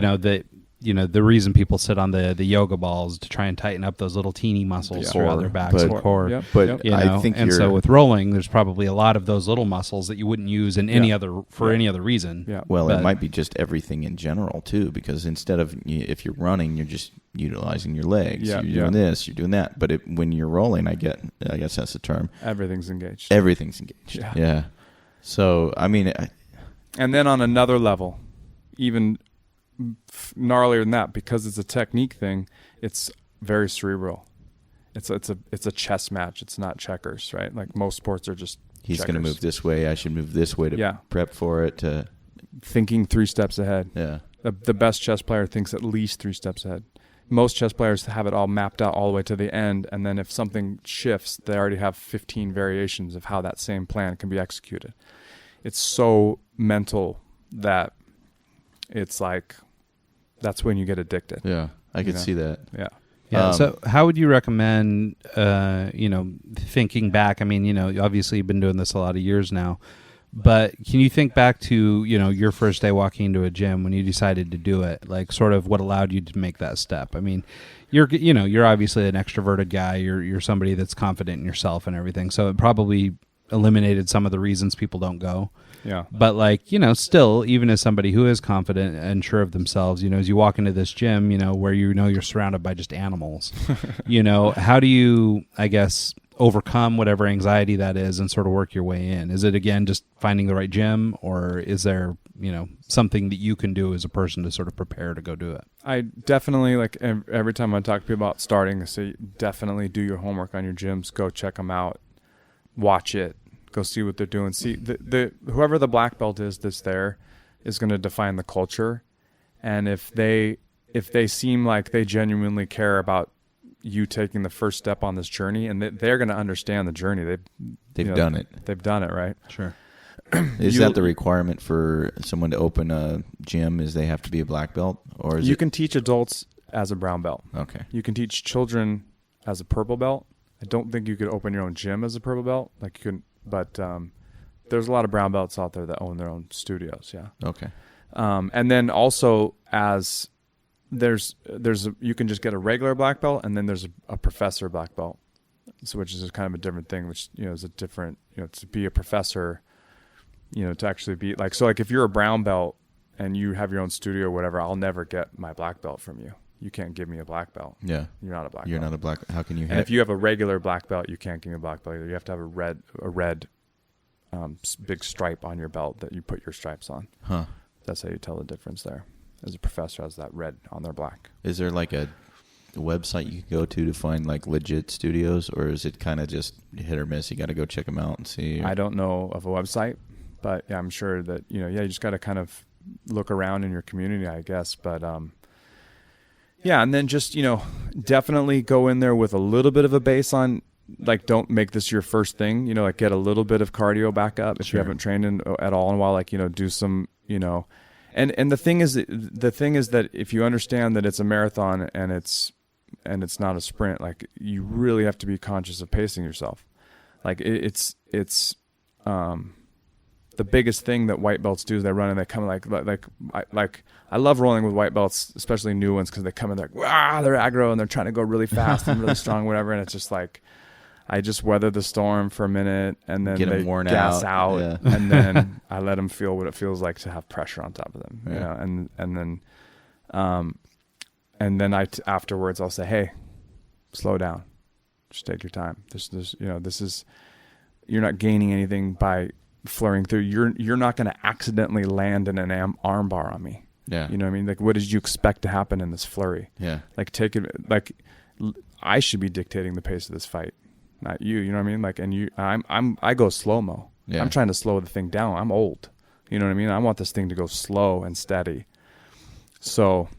The reason people sit on the yoga balls to try and tighten up those little teeny muscles Yeah. throughout Core, their backs but- and core. Yep. But Yep. I think and you're. so with rolling, there's probably a lot of those little muscles that you wouldn't use in any other reason. Yeah. Well, But- it might be just everything in general too, because instead of if you're running, you're just utilizing your legs. Yeah, You're doing this, you're doing that. But when you're rolling, I guess that's the term. Everything's engaged. Everything's engaged. Yeah. Yeah. So I mean, And then on another level, even gnarlier than that, because it's a technique thing, it's very cerebral. It's a chess match. It's not checkers, right? Like most sports are just he's going to checkers. move this way. I should move this way to prep for it. Thinking 3 steps ahead. Yeah. The best chess player thinks at least 3 steps ahead. Most chess players have it all mapped out all the way to the end, and then if something shifts, they already have 15 variations of how that same plan can be executed. It's so mental that it's like that's when you get addicted. Yeah. I could see that. Yeah. Yeah. So, how would you recommend? Thinking back, I mean, obviously you've been doing this a lot of years now, but can you think back to your first day walking into a gym when you decided to do it? Like, sort of what allowed you to make that step? I mean, you're obviously an extroverted guy. You're somebody that's confident in yourself and everything. So it probably eliminated some of the reasons people don't go. Yeah. But still, even as somebody who is confident and sure of themselves, as you walk into this gym, where you're surrounded by just animals, how do you, I guess, overcome whatever anxiety that is and sort of work your way in? Is it, again, just finding the right gym, or is there, something that you can do as a person to sort of prepare to go do it? I definitely, like, every time I talk to people about starting, I say definitely do your homework on your gyms. Go check them out. Watch it. Go see what they're doing. See, the whoever the black belt is that's there is going to define the culture. And if they seem like they genuinely care about you taking the first step on this journey, and they're going to understand the journey. They've done it. They've done it, right? Sure. Is that the requirement for someone to open a gym? Is they have to be a black belt, or is you can teach adults as a brown belt. Okay. You can teach children as a purple belt. I don't think you could open your own gym as a purple belt. Like you can, but there's a lot of brown belts out there that own their own studios. Yeah. Okay. And then also as you can just get a regular black belt, and then there's a professor black belt, so which is kind of a different thing, which is a different, to be a professor, to actually be like, so like if you're a brown belt and you have your own studio or whatever, I'll never get my black belt from you. You can't give me a black belt. Yeah. You're not a black You're belt. not a black. How can you? And if you have a regular black belt, you can't give me a black belt either. You have to have a red big stripe on your belt that you put your stripes on. Huh. That's how you tell the difference there. As a professor has that red on their black. Is there like a a website you can go to find like legit studios, or is it kind of just hit or miss? You got to go check them out and see. I don't know of a website, but yeah, I'm sure that, you just got to kind of look around in your community, I guess. But yeah, and then just, definitely go in there with a little bit of a baseline. Like, don't make this your first thing, like get a little bit of cardio back up if you haven't trained at all in a while, like, do some, and the thing is that if you understand that it's a marathon and it's not a sprint, like, you really have to be conscious of pacing yourself. Like, it's the biggest thing that white belts do is they run and they come like I love rolling with white belts, especially new ones, because they come in they're aggro and they're trying to go really fast and really strong, whatever. And it's just like, I just weather the storm for a minute and then they gas out yeah. And then I let them feel what it feels like to have pressure on top of them, and then afterwards I'll say, hey, slow down, just take your time. This is, you're not gaining anything by flurrying through. You're not going to accidentally land in an arm bar on me. Yeah. You know what I mean? Like, what did you expect to happen in this flurry? Yeah. Like, I should be dictating the pace of this fight, not you. You know what I mean? Like, and I go slow-mo. Yeah. I'm trying to slow the thing down. I'm old. You know what I mean? I want this thing to go slow and steady. So,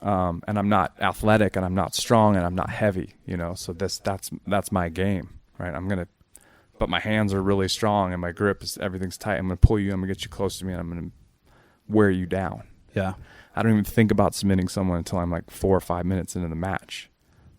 and I'm not athletic and I'm not strong and I'm not heavy, so that's my game, right? But my hands are really strong and my grip everything's tight. I'm going to pull you, I'm going to get you close to me, and I'm going to wear you down. Yeah. I don't even think about submitting someone until I'm like 4 or 5 minutes into the match,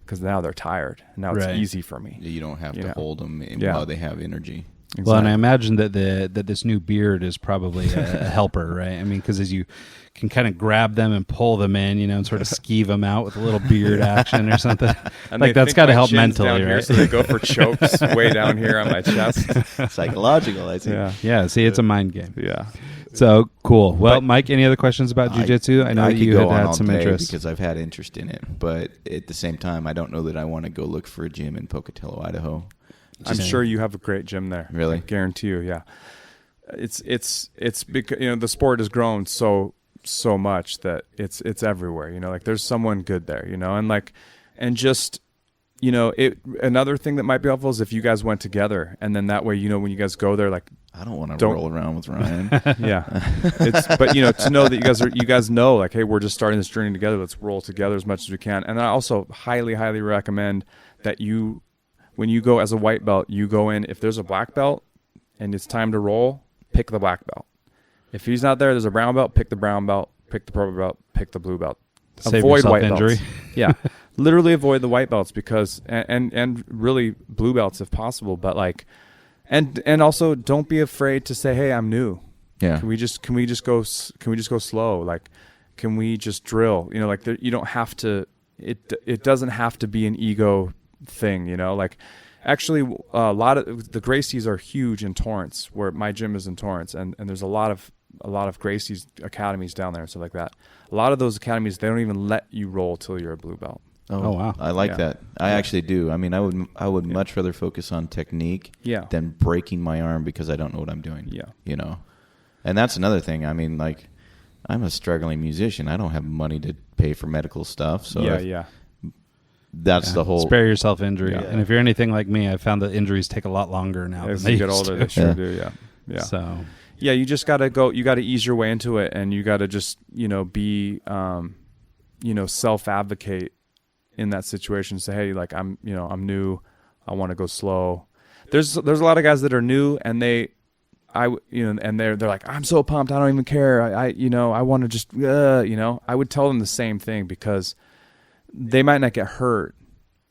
because now they're tired. And now it's easy for me. You don't have to hold them while they have energy. Exactly. Well, and I imagine that this new beard is probably a helper, right? I mean, because as you can kind of grab them and pull them in, and sort of skeeve them out with a little beard action or something. And like, that's got to help mentally, down right? Here, so they go for chokes way down here on my chest. Psychological, I think. Yeah. See, it's a mind game. Yeah. So cool. Well, Mike, any other questions about jiu-jitsu? I know you had some interest because I've had interest in it, but at the same time, I don't know that I want to go look for a gym in Pocatello, Idaho. I'm sure you have a great gym there. Really? I guarantee you. Yeah. It's because the sport has grown so much that it's everywhere. Like, there's someone good there. Another thing that might be helpful is if you guys went together, and then that way, when you guys go there, like, I don't want to roll around with Ryan. Yeah. But to know that you guys know, like, hey, we're just starting this journey together. Let's roll together as much as we can. And I also highly, highly recommend that when you go as a white belt, you go in, if there's a black belt and it's time to roll, pick the black belt. If he's not there, there's a brown belt, pick the brown belt, pick the purple belt, pick the blue belt. Save avoid white injury. Belts. Yeah. Literally avoid the white belts, because and really blue belts if possible, but like and also don't be afraid to say, hey, I'm new. Yeah. Can we just go slow? Like, can we just drill? Like, you don't have to, it doesn't have to be an ego thing, like, actually a lot of the Gracies are huge in Torrance, where my gym is in Torrance, and there's a lot of Gracie's academies down there and stuff like that. A lot of those academies, they don't even let you roll till you're a blue belt. Oh wow, I like that. I actually do. I mean, I would much rather focus on technique than breaking my arm because I don't know what I'm doing. Yeah. And that's another thing. I mean, like, I'm a struggling musician. I don't have money to pay for medical stuff. So that's the whole. Spare yourself injury. Yeah. And if you're anything like me, I found that injuries take a lot longer now. As you get older, they sure do. Yeah. So. Yeah, you just gotta go. You gotta ease your way into it, and you gotta just be self-advocate in that situation. Say, hey, like, I'm new. I want to go slow. There's a lot of guys that are new, and they're like, I'm so pumped. I don't even care. I want to just I would tell them the same thing, because they might not get hurt.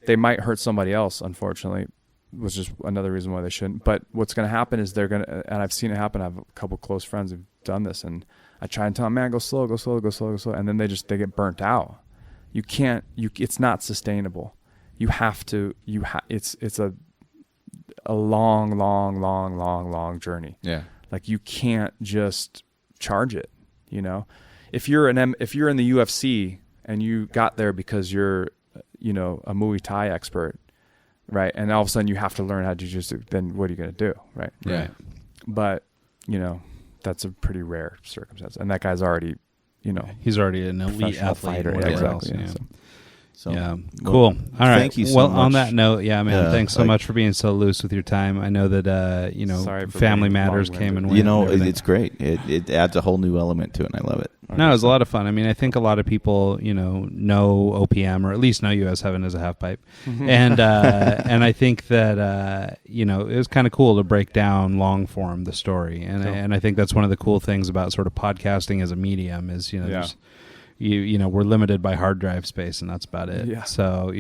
They might hurt somebody else, unfortunately, which is another reason why they shouldn't. But what's going to happen is they're going to, and I've seen it happen. I have a couple close friends who've done this, and I try and tell them, man, go slow, go slow, go slow, go slow. And then they get burnt out. You can't, it's not sustainable. You have to, it's a long journey. Yeah. Like, you can't just charge it, If you're in the UFC and you got there because you're, a Muay Thai expert, right? And all of a sudden you have to learn how to Jiu-Jitsu, then what are you going to do, right? Right. But, that's a pretty rare circumstance. And that guy's already, he's already an elite athlete fighter, or whatever else. Exactly. So Yeah, well, cool. All right. Thank you so well, much. on that note, yeah, man, Yeah, thanks so like- much for being so loose with your time. I know that Sorry for family being matters long-winded. came and went. You know, and everything. it's great. It adds a whole new element to it, and I love it. No, it was a lot of fun. I mean, I think a lot of people, know OPM, or at least know you as Heaven as a Half Pipe, and I think that it was kind of cool to break down long form the story, and I think that's one of the cool things about sort of podcasting as a medium is there's, we're limited by hard drive space, and that's about it. Yeah. So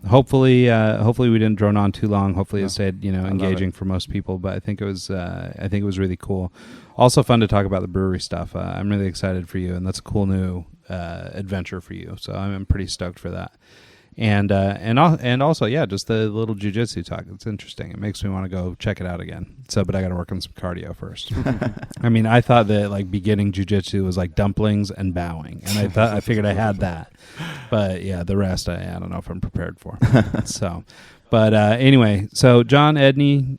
hopefully we didn't drone on too long. Hopefully it stayed engaging for most people. But I think it was really cool. Also fun to talk about the brewery stuff. I'm really excited for you, and that's a cool new adventure for you. So I'm pretty stoked for that. And also, yeah, just the little jiu-jitsu talk. It's interesting. It makes me want to go check it out again. So, but I got to work on some cardio first. I mean, I thought that like beginning jiu-jitsu was like dumplings and bowing, and I figured I had that. But yeah, the rest I don't know if I'm prepared for. So, but anyway, so John, Edney,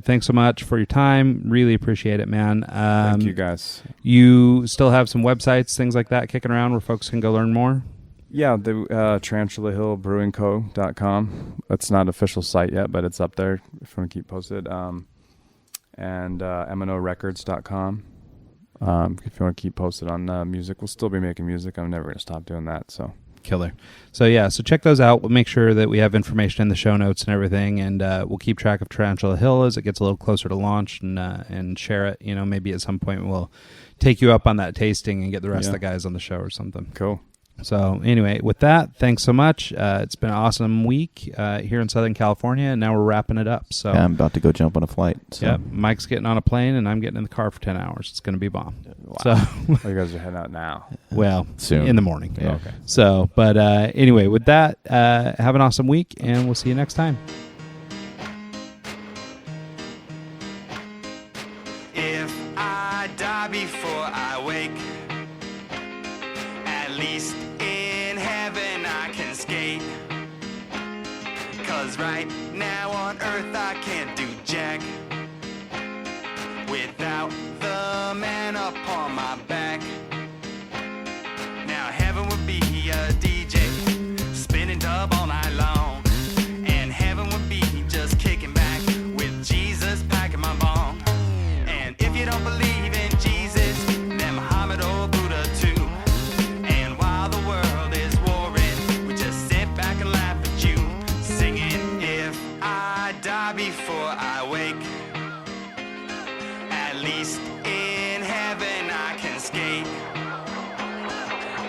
thanks so much for your time. Really appreciate it, man. Thank you, guys. You still have some websites, things like that kicking around where folks can go learn more? Yeah, the Tarantula Hill Brewing Co.com. That's not an official site yet, but it's up there if you want to keep posted. And MNO Records.com. If you want to keep posted on music, we'll still be making music. I'm never going to stop doing that. So killer. So yeah, so check those out. We'll make sure that we have information in the show notes and everything, and we'll keep track of Tarantula Hill as it gets a little closer to launch, and share it. Maybe at some point we'll take you up on that tasting and get the rest of the guys on the show or something. Cool. So anyway, with that, thanks so much. It's been an awesome week here in Southern California, and now we're wrapping it up. So Yeah, I'm about to go jump on a flight. So. yeah, Mike's getting on a plane, and I'm getting in the car for 10 hours. It's going to be bomb. Wow. So Oh, you guys are heading out now. well, Soon. in the morning. Yeah. Okay. So, but anyway, with that, have an awesome week, and we'll see you next time. If I die before I wake, at least in heaven I can skate. 'Cause right now on earth I can't do jack without the man upon my back. Now heaven would be a DJ spinning dub all night long, and heaven would be just kicking back with Jesus packing my bong. And if you don't believe in Jesus, then Muhammad or Buddha too. And while the world is warring, we just sit back and laugh at you, singing, if I die before I wake, at least in heaven I can skate.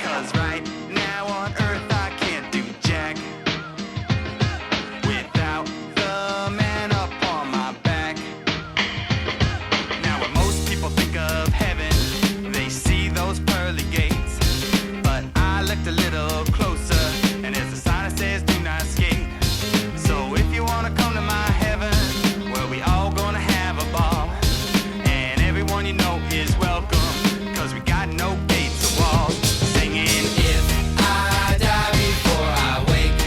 'Cause right now on earth I can't do jack without the man upon my back. Now when most people think of heaven, they see those pearly gates. But I looked a little closer, and there's a sign that says do not skate. So if you wanna come to my heaven, well, we all gonna have a ball. And everyone you know is welcome, 'cause we got no gates or walls. Singing, if I die before I wake,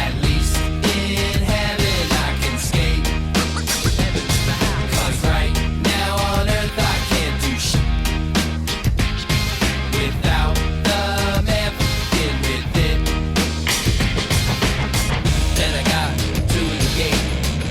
at least in heaven I can skate. 'Cause right now on earth I can't do shit without the man fucking with it. Then I got to the gate,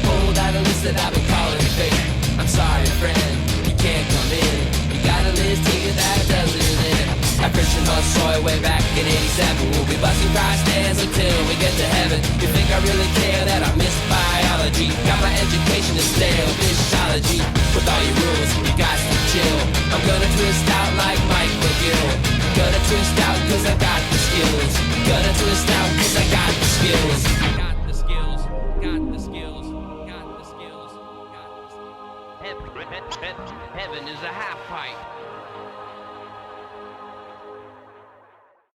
pulled out a list that I've been calling fake. I'm sorry, friend, you can't come in. You got a list here that doesn't end. A Christian bus soy way back in 87. We'll be busting Christ stands until we get to heaven. You think I really care that I missed biology? Got my education in stale physiology. With all your rules, you guys can chill. I'm gonna twist out like Mike McGill. Gonna twist out 'cause I got the skills. Gonna twist out 'cause I got the skills. Got the skills, got the skills, got the skills, got the skills. Heaven is a half pipe.